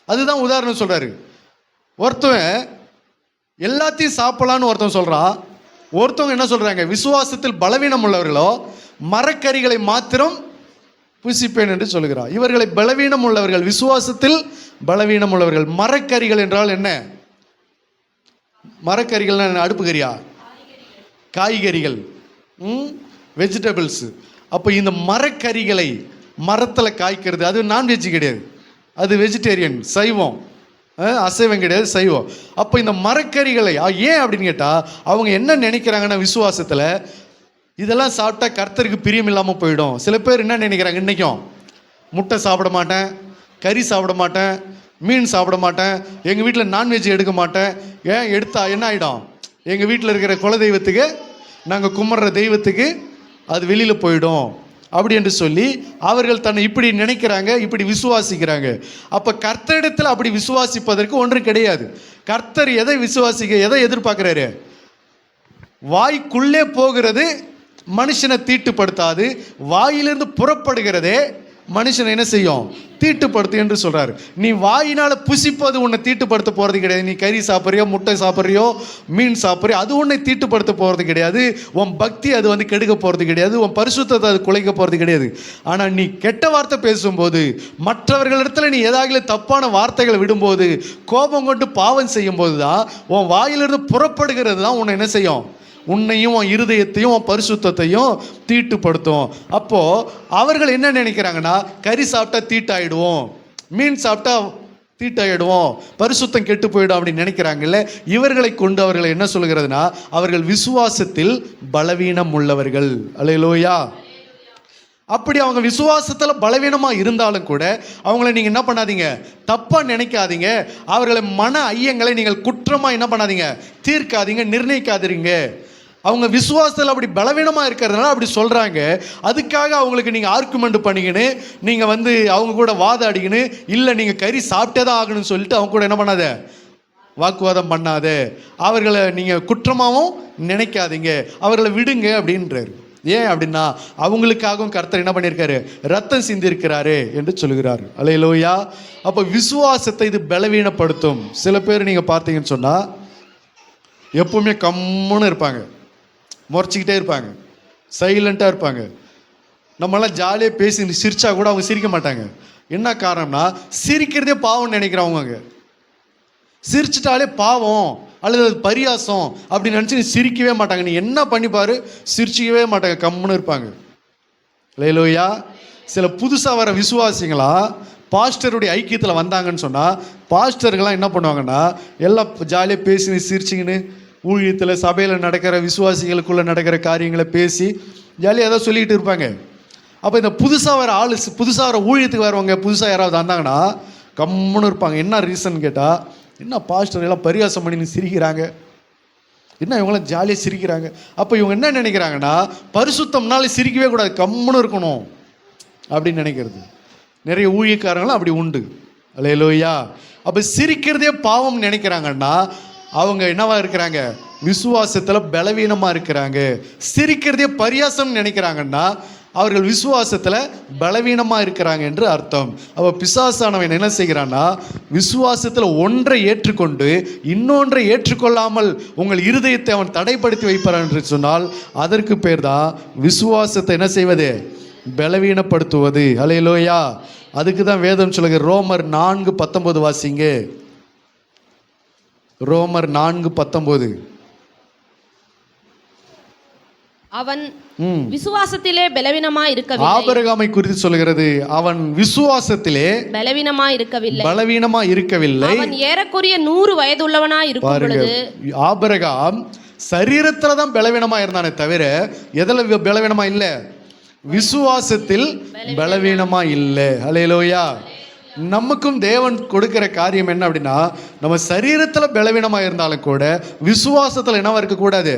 அதுதான் உதாரணம் சொல்கிறாரு. ஒருத்தவன் எல்லாத்தையும் சாப்பிடலான்னு ஒருத்தன் சொல்றான். ஒருத்தவங்க என்ன சொல்றாங்க, விசுவாசத்தில் பலவீனம் உள்ளவர்களோ மரக்கறிகளை மாத்திரம் புசிப்பேன் என்று சொல்கிறார். இவர்களை பலவீனம் உள்ளவர்கள், விசுவாசத்தில் பலவீனம் உள்ளவர்கள். மரக்கறிகள் என்றால் என்ன? மரக்கறிகள் அடுப்பு கறியா? காய்கறிகள், வெஜிடபிள்ஸ். அப்போ இந்த மரக்கறிகளை, மரத்தில் காய்க்கிறது, அது நான்வெஜ் கிடையாது, அது வெஜிடேரியன், சைவம். அசைவம் கிடையாது, சைவம். அப்போ இந்த மரக்கறிகளை ஏன் அப்படின்னு கேட்டால், அவங்க என்ன நினைக்கிறாங்கன்னா விசுவாசத்தில், இதெல்லாம் சாப்பிட்டா கர்த்தருக்கு பிரியம் இல்லாமல் போயிடும். சில பேர் என்ன நினைக்கிறாங்க, இன்றைக்கும் முட்டை சாப்பிட மாட்டேன், கறி சாப்பிட மாட்டேன், மீன் சாப்பிட மாட்டேன், எங்கள் வீட்டில் நான்வெஜ் எடுக்க மாட்டேன். ஏன் எடுத்தா என்ன ஆகிடும், எங்கள் வீட்டில் இருக்கிற குல தெய்வத்துக்கு, நாங்கள் கும்பிட்ற தெய்வத்துக்கு அது வெளியில் போயிடும் அப்படி என்று சொல்லி அவர்கள் தன்னை இப்படி நினைக்கிறாங்க, இப்படி விசுவாசிக்கிறாங்க. அப்போ கர்த்தரிடத்தில் அப்படி விசுவாசிப்பதற்கு ஒன்று கிடையாது. கர்த்தர் எதை எதை எதிர்பார்க்குறாரு? வாய்க்குள்ளே போகிறது மனுஷனை தீட்டுப்படுத்தாது, வாயிலிருந்து புறப்படுகிறதே மனுஷனை என்ன செய்யும், தீட்டுப்படுத்து என்று சொல்றாரு. நீ வாயினால புசிப்பது உன்னை தீட்டுப்படுத்த போறது கிடையாது. நீ கறி சாப்பிட்றியோ, முட்டை சாப்பிட்றியோ, மீன் சாப்பிட்றியோ, அது உன்னை தீட்டுப்படுத்த போறது கிடையாது. உன் பக்தி அது கெடுக்க போறது கிடையாது, உன் பரிசுத்தத்தை அது குலைக்க போறது கிடையாது. ஆனால் நீ கெட்ட வார்த்தை பேசும்போது, மற்றவர்களிடத்துல நீ ஏதாவது தப்பான வார்த்தைகளை விடும்போது, கோபம் கொண்டு பாவம் செய்யும் போது தான் உன் வாயிலிருந்து புறப்படுகிறது தான் உன்னை என்ன செய்யும், உன்னையும் உன் இருதயத்தையும் உன் பரிசுத்தத்தையும் தீட்டுப்படுத்தும். அப்போ அவர்கள் என்ன நினைக்கிறாங்கன்னா, கறி சாப்பிட்டா தீட்டாயிடுவோம், மீன் சாப்பிட்டா தீட்டாயிடுவோம், பரிசுத்தம் கெட்டு போயிடும் அப்படின்னு நினைக்கிறாங்கல்ல. இவர்களை கொண்டு அவர்களை என்ன சொல்கிறதுனா, அவர்கள் விசுவாசத்தில் பலவீனம் உள்ளவர்கள். அல்லேலூயா. அப்படி அவங்க விசுவாசத்தில் பலவீனமாக இருந்தாலும் கூட அவங்கள நீங்கள் என்ன பண்ணாதீங்க, தப்பாக நினைக்காதீங்க. அவர்களை மன ஐயங்களை நீங்கள் குற்றமாக என்ன பண்ணாதீங்க, தீர்க்காதீங்க, நிர்ணயிக்காதீங்க. அவங்க விசுவாசத்தில் அப்படி பலவீனமாக இருக்கிறதுனால அப்படி சொல்கிறாங்க. அதுக்காக அவங்களுக்கு நீங்கள் ஆர்குமெண்ட் பண்ணிக்கின்னு, நீங்கள் அவங்க கூட வாதாடிக்கின்னு, இல்லை நீங்கள் கறி சாப்பிட்டே தான் ஆகணும்னு சொல்லிட்டு அவங்க கூட என்ன பண்ணாத, வாக்குவாதம் பண்ணாத. அவர்களை நீங்கள் குற்றமாகவும் நினைக்காதீங்க, அவர்களை விடுங்க அப்படின்றாரு. ஏன் அப்படின்னா, அவங்களுக்காகவும் கர்த்தர் என்ன பண்ணியிருக்காரு, ரத்தம் சிந்திருக்கிறாரு என்று சொல்கிறார். அல்லேலூயா. அப்போ விசுவாசத்தை இது பலவீனப்படுத்தும். சில பேர் நீங்கள் பார்த்தீங்கன்னு சொன்னால் எப்பவுமே கம்முன்னு இருப்பாங்க, முறைச்சிக்கிட்டே இருப்பாங்க, சைலண்ட்டாக இருப்பாங்க. நம்மளாம் ஜாலியாக பேசி சிரிச்சா கூட அவங்க சிரிக்க மாட்டாங்க. என்ன காரணம்னா, சிரிக்கிறதே பாவம்னு நினைக்கிறவங்க. சிரிச்சிட்டாலே பாவம் அல்லது அது பரியாசம் அப்படின்னு நினச்சி சிரிக்கவே மாட்டாங்க. நீ என்ன பண்ணிப்பாரு, சிரிச்சிக்கவே மாட்டாங்க, கம்முன்னு இருப்பாங்க. அல்லேலூயா. சில புதுசாக வர விசுவாசிங்களா பாஸ்டருடைய ஐக்கியத்தில் வந்தாங்கன்னு சொன்னால், பாஸ்டர்கள்லாம் என்ன பண்ணுவாங்கன்னா, எல்லாம் ஜாலியாக பேசி சிரிச்சிங்கன்னு ஊழியத்தில் சபையில் நடக்கிற விசுவாசிகளுக்குள்ளே நடக்கிற காரியங்களை பேசி ஜாலியாக ஏதாவது சொல்லிக்கிட்டு இருப்பாங்க. அப்போ இந்த புதுசாக வர ஆள், புதுசாக வர ஊழியத்துக்கு வரவங்க புதுசாக யாராவது வந்தாங்கன்னா கம்முன்னு இருப்பாங்க. என்ன ரீசன் கேட்டால், என்ன பாஸ்டர் எல்லாம் பரியாசம் பண்ணி சிரிக்கிறாங்க, என்ன இவங்களாம் ஜாலியாக சிரிக்கிறாங்க. அப்போ இவங்க என்ன நினைக்கிறாங்கன்னா, பரிசுத்தம்னால சிரிக்கவே கூடாது, கம்முன்னு இருக்கணும் அப்படின்னு நினைக்கிறது. நிறைய ஊழியக்காரங்களும் அப்படி உண்டு. அல்லேலூயா. அப்போ சிரிக்கிறதே பாவம் நினைக்கிறாங்கன்னா அவங்க என்னவா இருக்கிறாங்க, விசுவாசத்தில் பலவீனமாக இருக்கிறாங்க. சிரிக்கிறதே பரியாசம் நினைக்கிறாங்கன்னா அவர்கள் விசுவாசத்தில் பலவீனமாக இருக்கிறாங்க என்று அர்த்தம். அப்போ பிசாசானவன் என்ன செய்கிறான்னா, விசுவாசத்தில் ஒன்றை ஏற்றுக்கொண்டு இன்னொன்றை ஏற்றுக்கொள்ளாமல் உங்கள் இருதயத்தை அவன் தடைப்படுத்தி வைப்பான் என்று சொன்னால் அதற்கு பேர் தான் விசுவாசத்தை என்ன செய்வது, பலவீனப்படுத்துவது. அல்லேலூயா. அதுக்கு தான் வேதம் சொல்லுங்க. ரோமர் 4:19 வாசிங்க. ரோமர் 4:19. அவன் விசுவாசத்திலே பலவீனமாய் இருக்கவில்லை. ஆபிரகாமை குறித்து சொல்கிறது. அவன் விசுவாசத்திலே பலவீனமாய் இருக்கவில்லை. அவன் ஏறக்குறைய 100 வயதுள்ளவனாய் இருக்கும் பொழுது, ஆபிரகாம் சரீரத்துல தான் பலவீனமா இருந்தானே தவிர எதில் பலவீனமா இல்ல, விசுவாசத்தில் பலவீனமா இல்லை. அல்லேலூயா. நமக்கும் தேவன் கொடுக்கிற காரியம் என்ன அப்படின்னா, நம்ம சரீரத்தில் பலவீனமாக இருந்தாலும் கூட விசுவாசத்தில் என்னவா இருக்கக்கூடாது,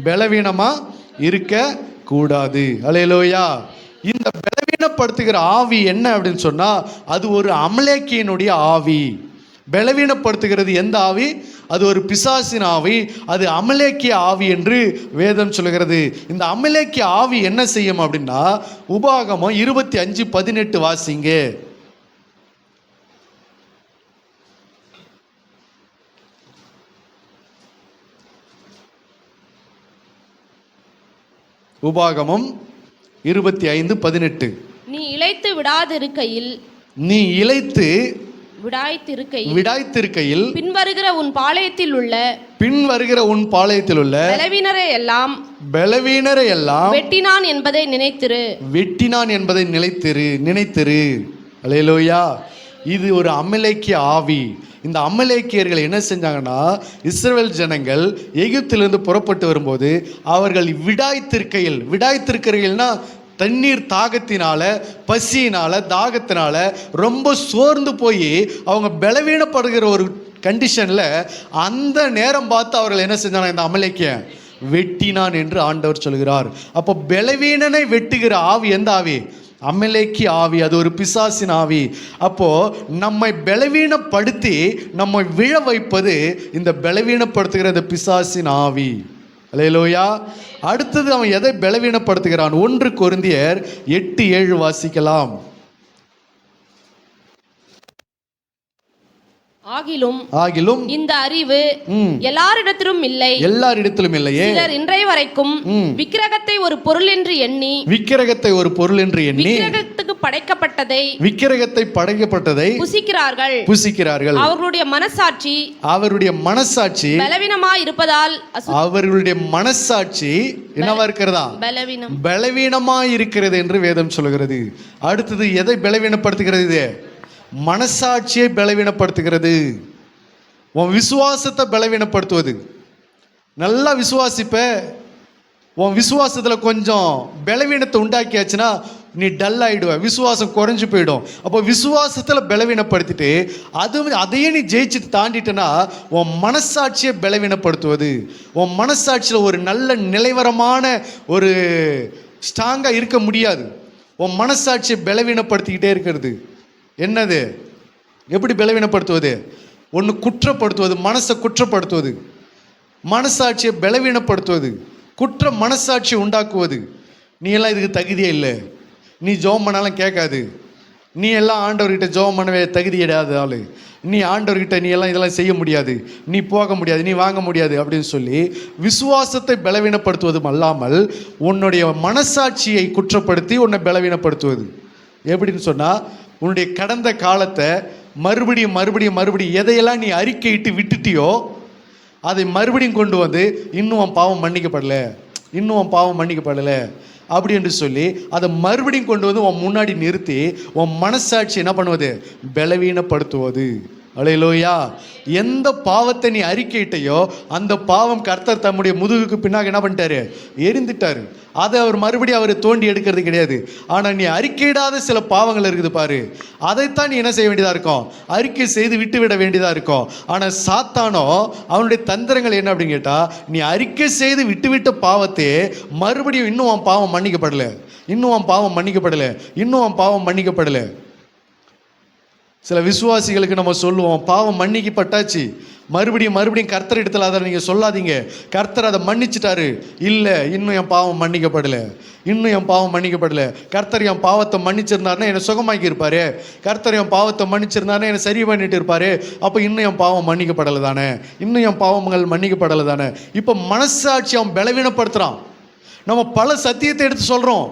பலவீனமாக இருக்கக்கூடாது. அல்லேலூயா. இந்த பலவீனப்படுத்துகிற ஆவி என்ன அப்படின்னு சொன்னால், அது ஒரு அமலேக்கியனுடைய ஆவி. பலவீனப்படுத்துகிறது எந்த ஆவி, அது ஒரு பிசாசின் ஆவி, அது அமலேக்கிய ஆவி என்று வேதம் சொல்கிறது. இந்த அமலேக்கிய ஆவி என்ன செய்யும் அப்படின்னா, உபாகமம் 25:18 வாசிங்க. உபாகமம் 25:18. நீ இளைத்து விடாதிருக்கையில் நீ இளைத்து விடாய்த்திருக்கையில் பின்வருகிற உன் பாளையத்தில் உள்ள பலவீனரை எல்லாம் வெட்டினான் என்பதை நினைத்திரு. அல்லேலூயா. இது ஒரு அமலேக்கிய ஆவி. இந்த அமலேக்கியர்கள் என்ன செஞ்சாங்கன்னா, இஸ்ரவேல் ஜனங்கள் எகிப்திலிருந்து புறப்பட்டு வரும்போது அவர்கள் விடாய்த்திருக்கையில்னா தண்ணீர் தாகத்தினால, பசியினால, தாகத்தினால ரொம்ப சோர்ந்து போய் அவங்க பலவீனப்படுகிற ஒரு கண்டிஷன்ல அந்த நேரம் பார்த்து அவர்கள் என்ன செஞ்சாங்க, இந்த அமலேக்கிய வெட்டினான் என்று ஆண்டவர் சொல்கிறார். அப்போ பலவீனனை வெட்டுகிற ஆவி எந்த ஆவி? அமலேக்கி ஆவி. அது ஒரு பிசாசின் ஆவி. அப்போ நம்மை பலவீனப்படுத்தி நம்மை விழ வைப்பது இந்த பலவீனப்படுத்துகிற இந்த பிசாசின் ஆவி. அல்லேலூயா. அடுத்தது அவன் எதை பலவீனப்படுத்துகிறான்? 1 கொரிந்தியர் 8:7 வாசிக்கலாம். ஆகிலும் இந்த அறிவு எல்லாரிடத்திலும் இல்லையே. சிலர் இன்றைய வரைக்கும் விக்கிரகத்தை ஒரு பொருள் என்று எண்ணி விக்கிரகத்துக்கு படைக்கப்பட்டதை புசிக்கிறார்கள். அவர்களுடைய மனசாட்சி பலவீனமாய் இருப்பதால் அவர்களுடைய மனசாட்சி என்னவா இருக்கிறதா? பலவீனமாய் இருக்கிறது என்று வேதம் சொல்கிறது. அடுத்தது எதை பலவீனப்படுத்துகிறது? இது மனசாட்சியை பலவீனப்படுத்துகிறது. உன் விசுவாசத்தை பலவீனப்படுத்துவது. நல்லா விசுவாசிப்ப, உன் விசுவாசத்தில் கொஞ்சம் பலவீனத்தை உண்டாக்கியாச்சுன்னா நீ டல் ஆகிடுவ, விசுவாசம் குறைஞ்சி போயிடும். அப்போ விசுவாசத்தில் பலவீனப்படுத்திட்டு அதையே நீ ஜெயிச்சுட்டு தாண்டிட்டனா உன் மனசாட்சியை பலவீனப்படுத்துவது. உன் மனசாட்சியில் ஒரு நல்ல நிலைவரமான ஒரு ஸ்ட்ராங்காக இருக்க முடியாது. உன் மனசாட்சியை பலவீனப்படுத்திக்கிட்டே இருக்கிறது. என்னது? எப்படி பலவீனப்படுத்துவது? ஒன்று குற்றப்படுத்துவது, மனசை குற்றப்படுத்துவது, மனசாட்சியை பலவீனப்படுத்துவது, குற்ற மனசாட்சியை உண்டாக்குவது. நீ எல்லாம் இதுக்கு தகுதியே இல்லை, நீ ஜெபம் பண்ணாலும் கேட்காது, நீ எல்லாம் ஆண்டவர்கிட்ட ஜெபம் பண்ணவே தகுதி கிடையாது ஆளு, நீ ஆண்டவர்கிட்ட நீ எல்லாம் இதெல்லாம் செய்ய முடியாது, நீ போக முடியாது, நீ வாங்க முடியாது அப்படின்னு சொல்லி விசுவாசத்தை பலவீனப்படுத்துவதும் அல்லாமல் உன்னுடைய மனசாட்சியை குற்றப்படுத்தி உன்னை பலவீனப்படுத்துவது. எப்படின்னு சொன்னால், உன்னுடைய கடந்த காலத்தை மறுபடியும் எதையெல்லாம் நீ அறிக்கையிட்டு விட்டுட்டியோ அதை மறுபடியும் கொண்டு வந்து இன்னும் உன் பாவம் மன்னிக்கப்படலை அப்படி என்று சொல்லி அதை மறுபடியும் கொண்டு வந்து உன் முன்னாடி நிறுத்தி உன் மனசாட்சி என்ன பண்ணுவது? பலவீனப்படுத்துவது. அல்லேலூயா. எந்த பாவத்தை நீ அறிக்கையிட்டையோ அந்த பாவம் கர்த்தர் தம்முடைய முதுகுக்கு பின்னாக என்ன பண்ணிட்டாரு? எரிந்துட்டாரு. அதை அவர் மறுபடியும் அவர் தோண்டி எடுக்கிறது கிடையாது. ஆனால் நீ அறிக்கையிடாத சில பாவங்கள் இருக்குது பாரு, அதைத்தான் நீ என்ன செய்ய வேண்டியதாக இருக்கும்? அறிக்கை செய்து விட்டு விட வேண்டியதாக இருக்கும். ஆனால் சாத்தானோ அவனுடைய தந்திரங்கள் என்ன அப்படின்னு கேட்டால், நீ அறிக்கை செய்து விட்டுவிட்ட பாவத்தையே மறுபடியும் இன்னும் உன் பாவம் மன்னிக்கப்படலை. சில விசுவாசிகளுக்கு நம்ம சொல்லுவோம், பாவம் மன்னிக்கப்பட்டாச்சு, மறுபடியும் கர்த்தர் இடத்துல அதை நீங்கள் சொல்லாதீங்க, கர்த்தர் அதை மன்னிச்சிட்டாரு. இல்லை, இன்னும் என் பாவம் மன்னிக்கப்படலை. கர்த்தர் என் பாவத்தை மன்னிச்சிருந்தாருன்னா என்னை சுகமாக்கி இருப்பாரு, கர்த்தர் என் பாவத்தை மன்னிச்சிருந்தாருன்னா என்னை சரி பண்ணிட்டு இருப்பாரு. அப்போ இன்னும் என் பாவம் மன்னிக்கப்படலை தானே. இப்போ மனசாட்சி அவன் பலவீனப்படுத்துகிறான். நம்ம பல சத்தியத்தை எடுத்து சொல்கிறோம்,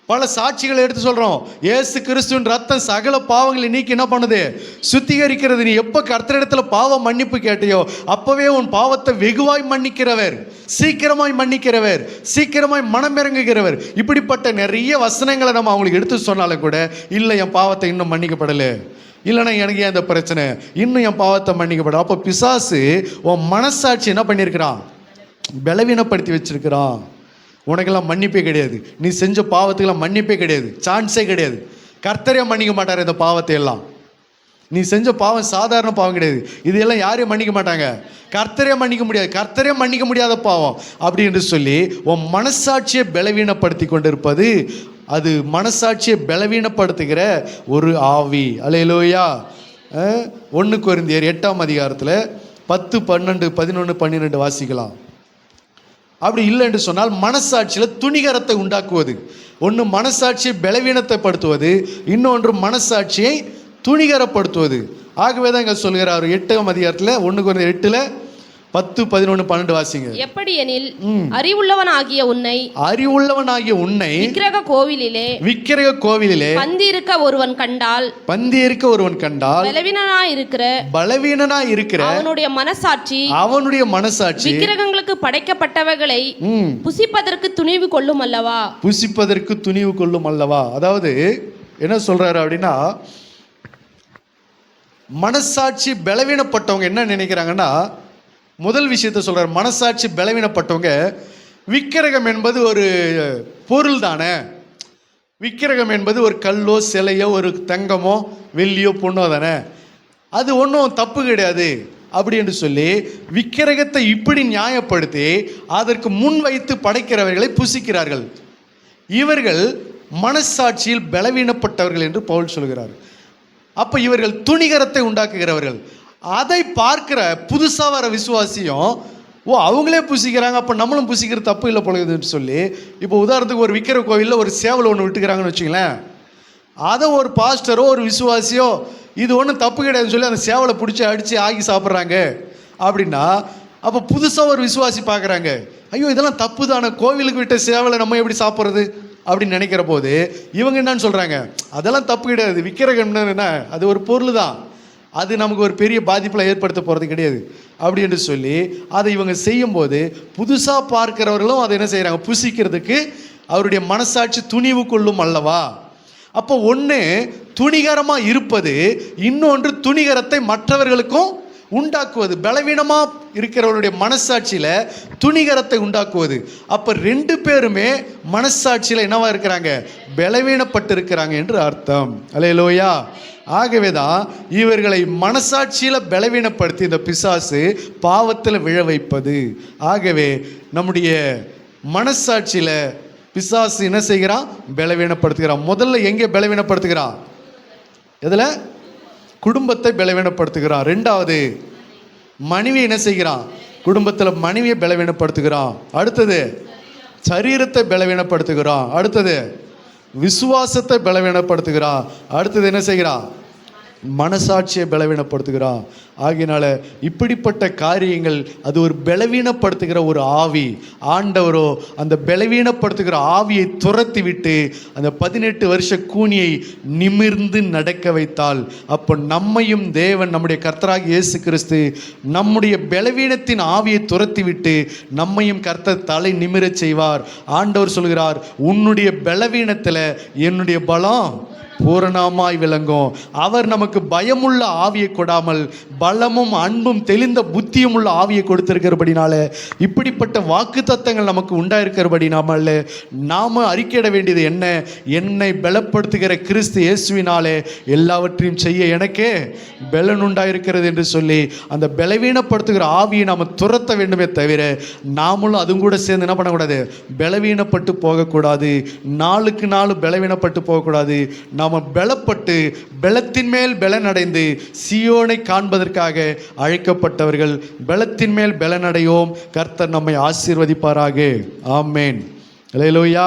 பல சாட்சிகளை எடுத்து சொல்கிறோம். இயேசு கிறிஸ்துவின் ரத்தம் சகல பாவங்களை நீக்கி என்ன பண்ணுது? சுத்திகரிக்கிறது. நீ எப்போ கர்த்தரிடத்தில் பாவ மன்னிப்பு கேட்டையோ அப்போவே உன் பாவத்தை வெகுவாய் மன்னிக்கிறவர், சீக்கிரமாய் மனம் இறங்குகிறவர். இப்படிப்பட்ட நிறைய வசனங்களை நம்ம அவங்களுக்கு எடுத்து சொன்னாலும் கூட, இல்லை என் பாவத்தை இன்னும் மன்னிக்கப்படலை, இல்லைன்னா எனக்கு ஏன் இந்த பிரச்சனை, இன்னும் என் பாவத்தை மன்னிக்கப்பட. அப்போ பிசாசு உன் மனசாட்சி என்ன பண்ணியிருக்கிறான்? பலவீனப்படுத்தி வச்சிருக்கிறான். உனக்கெல்லாம் மன்னிப்பே கிடையாது, நீ செஞ்ச பாவத்துக்கெல்லாம் மன்னிப்பே கிடையாது, சான்ஸே கிடையாது. கர்த்தரே மன்னிக்க மாட்டார் இந்த பாவத்தை எல்லாம். நீ செஞ்ச பாவம் சாதாரண பாவம் கிடையாது, இதெல்லாம் யாரையும் மன்னிக்க மாட்டாங்க, கர்த்தரே மன்னிக்க முடியாத பாவம் அப்படி என்று சொல்லி உன் மனசாட்சியை பலவீனப்படுத்தி கொண்டிருப்பது, அது மனசாட்சியை பலவீனப்படுத்துகிற ஒரு ஆவி. அல்லேலூயா. 1 கொரிந்தியர் 8ஆம் அதிகாரத்தில் 10, 12, 11, 12 வாசிக்கலாம். அப்படி இல்லை என்று சொன்னால் மனசாட்சியில் துணிகரத்தை உண்டாக்குவது. ஒன்று மனசாட்சியை பலவீனத்தைப்படுத்துவது, இன்னொன்று மனசாட்சியை துணிகரப்படுத்துவது. ஆகவே தான் இங்கே சொல்கிறார் 8ஆம் அதிகாரத்தில் 1 கொரிந்தியர் 8 10, 11, 12 வாசிங்க. எப்படி எனில் அறிவுள்ளவனாகிய உன்னை விக்கிரக கோவிலிலே பந்தியிருக்க ஒருவன் கண்டால் பலவீனனாய் இருக்கிற அவனுடைய மனசாட்சி விக்கிரகங்களுக்கு படைக்கப்பட்டவைகளை புசிப்பதற்கு துணிவு கொள்ளும் அல்லவா. அதாவது என்ன சொல்றாரு அப்படின்னா, மனசாட்சி பலவீனப்பட்டவங்க என்ன நினைக்கிறாங்கன்னா, முதல் விஷயத்தை சொல்றாரு. மனசாட்சி பலவீனப்பட்டவங்க, விக்கிரகம் என்பது ஒரு பொருள் தானே, விக்கிரகம் என்பது ஒரு கல்லோ சிலையோ ஒரு தங்கமோ வெள்ளியோ பொண்ணோ தானே, அது ஒன்றும் தப்பு கிடையாது அப்படி என்று சொல்லி விக்கிரகத்தை இப்படி நியாயப்படுத்தி அதற்கு முன் வைத்து படைக்கிறவர்களை புசிக்கிறார்கள். இவர்கள் மனசாட்சியில் பலவீனப்பட்டவர்கள் என்று பவுல் சொல்கிறார். அப்போ இவர்கள் துணிகரத்தை உண்டாக்குகிறவர்கள். அதை பார்க்கிற புதுசாக வர விசுவாசியும், அவங்களே புசிக்கிறாங்க, அப்போ நம்மளும் புசிக்கிறது தப்பு இல்லை பொழுதுன்னு சொல்லி, இப்போ உதாரணத்துக்கு ஒரு விக்கிர கோவிலில் ஒரு சேவல் ஒன்று விட்டுக்கிறாங்கன்னு வச்சுங்களேன், அதை ஒரு பாஸ்டரோ ஒரு விசுவாசியோ இது ஒன்றும் தப்பு கிடையாதுன்னு சொல்லி அந்த சேவலை பிடிச்சி அடித்து ஆக்கி சாப்பிட்றாங்க அப்படின்னா, அப்போ புதுசாக ஒரு விசுவாசி பார்க்குறாங்க, ஐயோ இதெல்லாம் தப்பு தானே, கோவிலுக்கு விட்ட சேவலை நம்ம எப்படி சாப்பிட்றது அப்படின்னு நினைக்கிற போது இவங்க என்னன்னு சொல்கிறாங்க, அதெல்லாம் தப்பு கிடையாது, விக்கிரகம் என்ன அது ஒரு பொருள் தான், அது நமக்கு ஒரு பெரிய பாதிப்பில் ஏற்படுத்த போகிறது கிடையாது அப்படி என்று சொல்லி அதை இவங்க செய்யும்போது புதுசாக பார்க்கிறவர்களும் அதை என்ன செய்கிறாங்க, புசிக்கிறதுக்கு அவருடைய மனசாட்சி துணிவு கொள்ளும் அல்லவா. அப்போ ஒன்று துணிகரமாக இருப்பது, இன்னொன்று துணிகரத்தை மற்றவர்களுக்கும் உண்டாக்குவது. பலவீனமாக இருக்கிறவருடைய மனசாட்சியில் துணிகரத்தை உண்டாக்குவது. அப்போ ரெண்டு பேருமே மனசாட்சியில் என்னவா இருக்கிறாங்க, பலவீனப்பட்டு இருக்கிறாங்க என்று அர்த்தம். அல்லேலூயா. ஆகவே தான் இவர்களை மனசாட்சியில் பலவீனப்படுத்தி இந்த பிசாசு பாவத்தில் விழ வைப்பது. ஆகவே நம்முடைய மனசாட்சியில் பிசாசு என்ன செய்கிறான், பலவீனப்படுத்துகிறான். முதல்ல எங்கே பலவீனப்படுத்துகிறான், எதில், குடும்பத்தை பலவீனப்படுத்துகிறான். ரெண்டாவது மனைவி என்ன செய்கிறான், குடும்பத்தில் மனைவியை பலவீனப்படுத்துகிறான். அடுத்தது சரீரத்தை பலவீனப்படுத்துகிறான். அடுத்தது விசுவாசத்தை பலவீனப்படுத்துகிறான். அடுத்தது என்ன செய்கிறான், மனசாட்சியை பலவீனப்படுத்துகிறான். ஆகினால இப்படிப்பட்ட காரியங்கள் அது ஒரு பலவீனப்படுத்துகிற ஒரு ஆவி. ஆண்டவரோ அந்த பலவீனப்படுத்துகிற ஆவியை துரத்தி விட்டு அந்த 18 வருஷ கூனியை நிமிர்ந்து நடக்க வைத்தால், அப்போ நம்மையும் தேவன், நம்முடைய கர்த்தராகிய இயேசு கிறிஸ்து நம்முடைய பலவீனத்தின் ஆவியை துரத்தி விட்டு நம்மையும் கர்த்தர் தலை நிமிரச் செய்வார். ஆண்டவர் சொல்கிறார், உன்னுடைய பலவீனத்தில் என்னுடைய பலம் பூரணமாய் விளங்கும். அவர் நமக்கு பயமுள்ள ஆவியை கொடாமல் பலமும் அன்பும் தெளிந்த புத்தியும் உள்ள ஆவியை கொடுத்திருக்கிறபடினால, இப்படிப்பட்ட வாக்கு தத்தங்கள் நமக்கு உண்டாயிருக்கிறபடினால நாம் அறிக்கையிட வேண்டியது என்ன, என்னை பலப்படுத்துகிற கிறிஸ்து இயேசுவினாலே எல்லாவற்றையும் செய்ய எனக்கே பலன் உண்டாயிருக்கிறது என்று சொல்லி அந்த பலவீனப்படுத்துகிற ஆவியை நாம் துரத்த வேண்டுமே தவிர நாமளும் அதுவும் கூட சேர்ந்து என்ன பண்ணக்கூடாது, பலவீனப்பட்டு போகக்கூடாது. நாளுக்கு நாள் பலவீனப்பட்டு போகக்கூடாது. நாம் பலப்பட்டு பலத்தின் மேல் பலனடைந்து சியோனை காண்பதற்காக அழைக்கப்பட்டவர்கள். பலத்தின் மேல் பலனடையோம். கர்த்தர் நம்மை ஆசீர்வதிப்பாராக. ஆமென். அல்லேலூயா.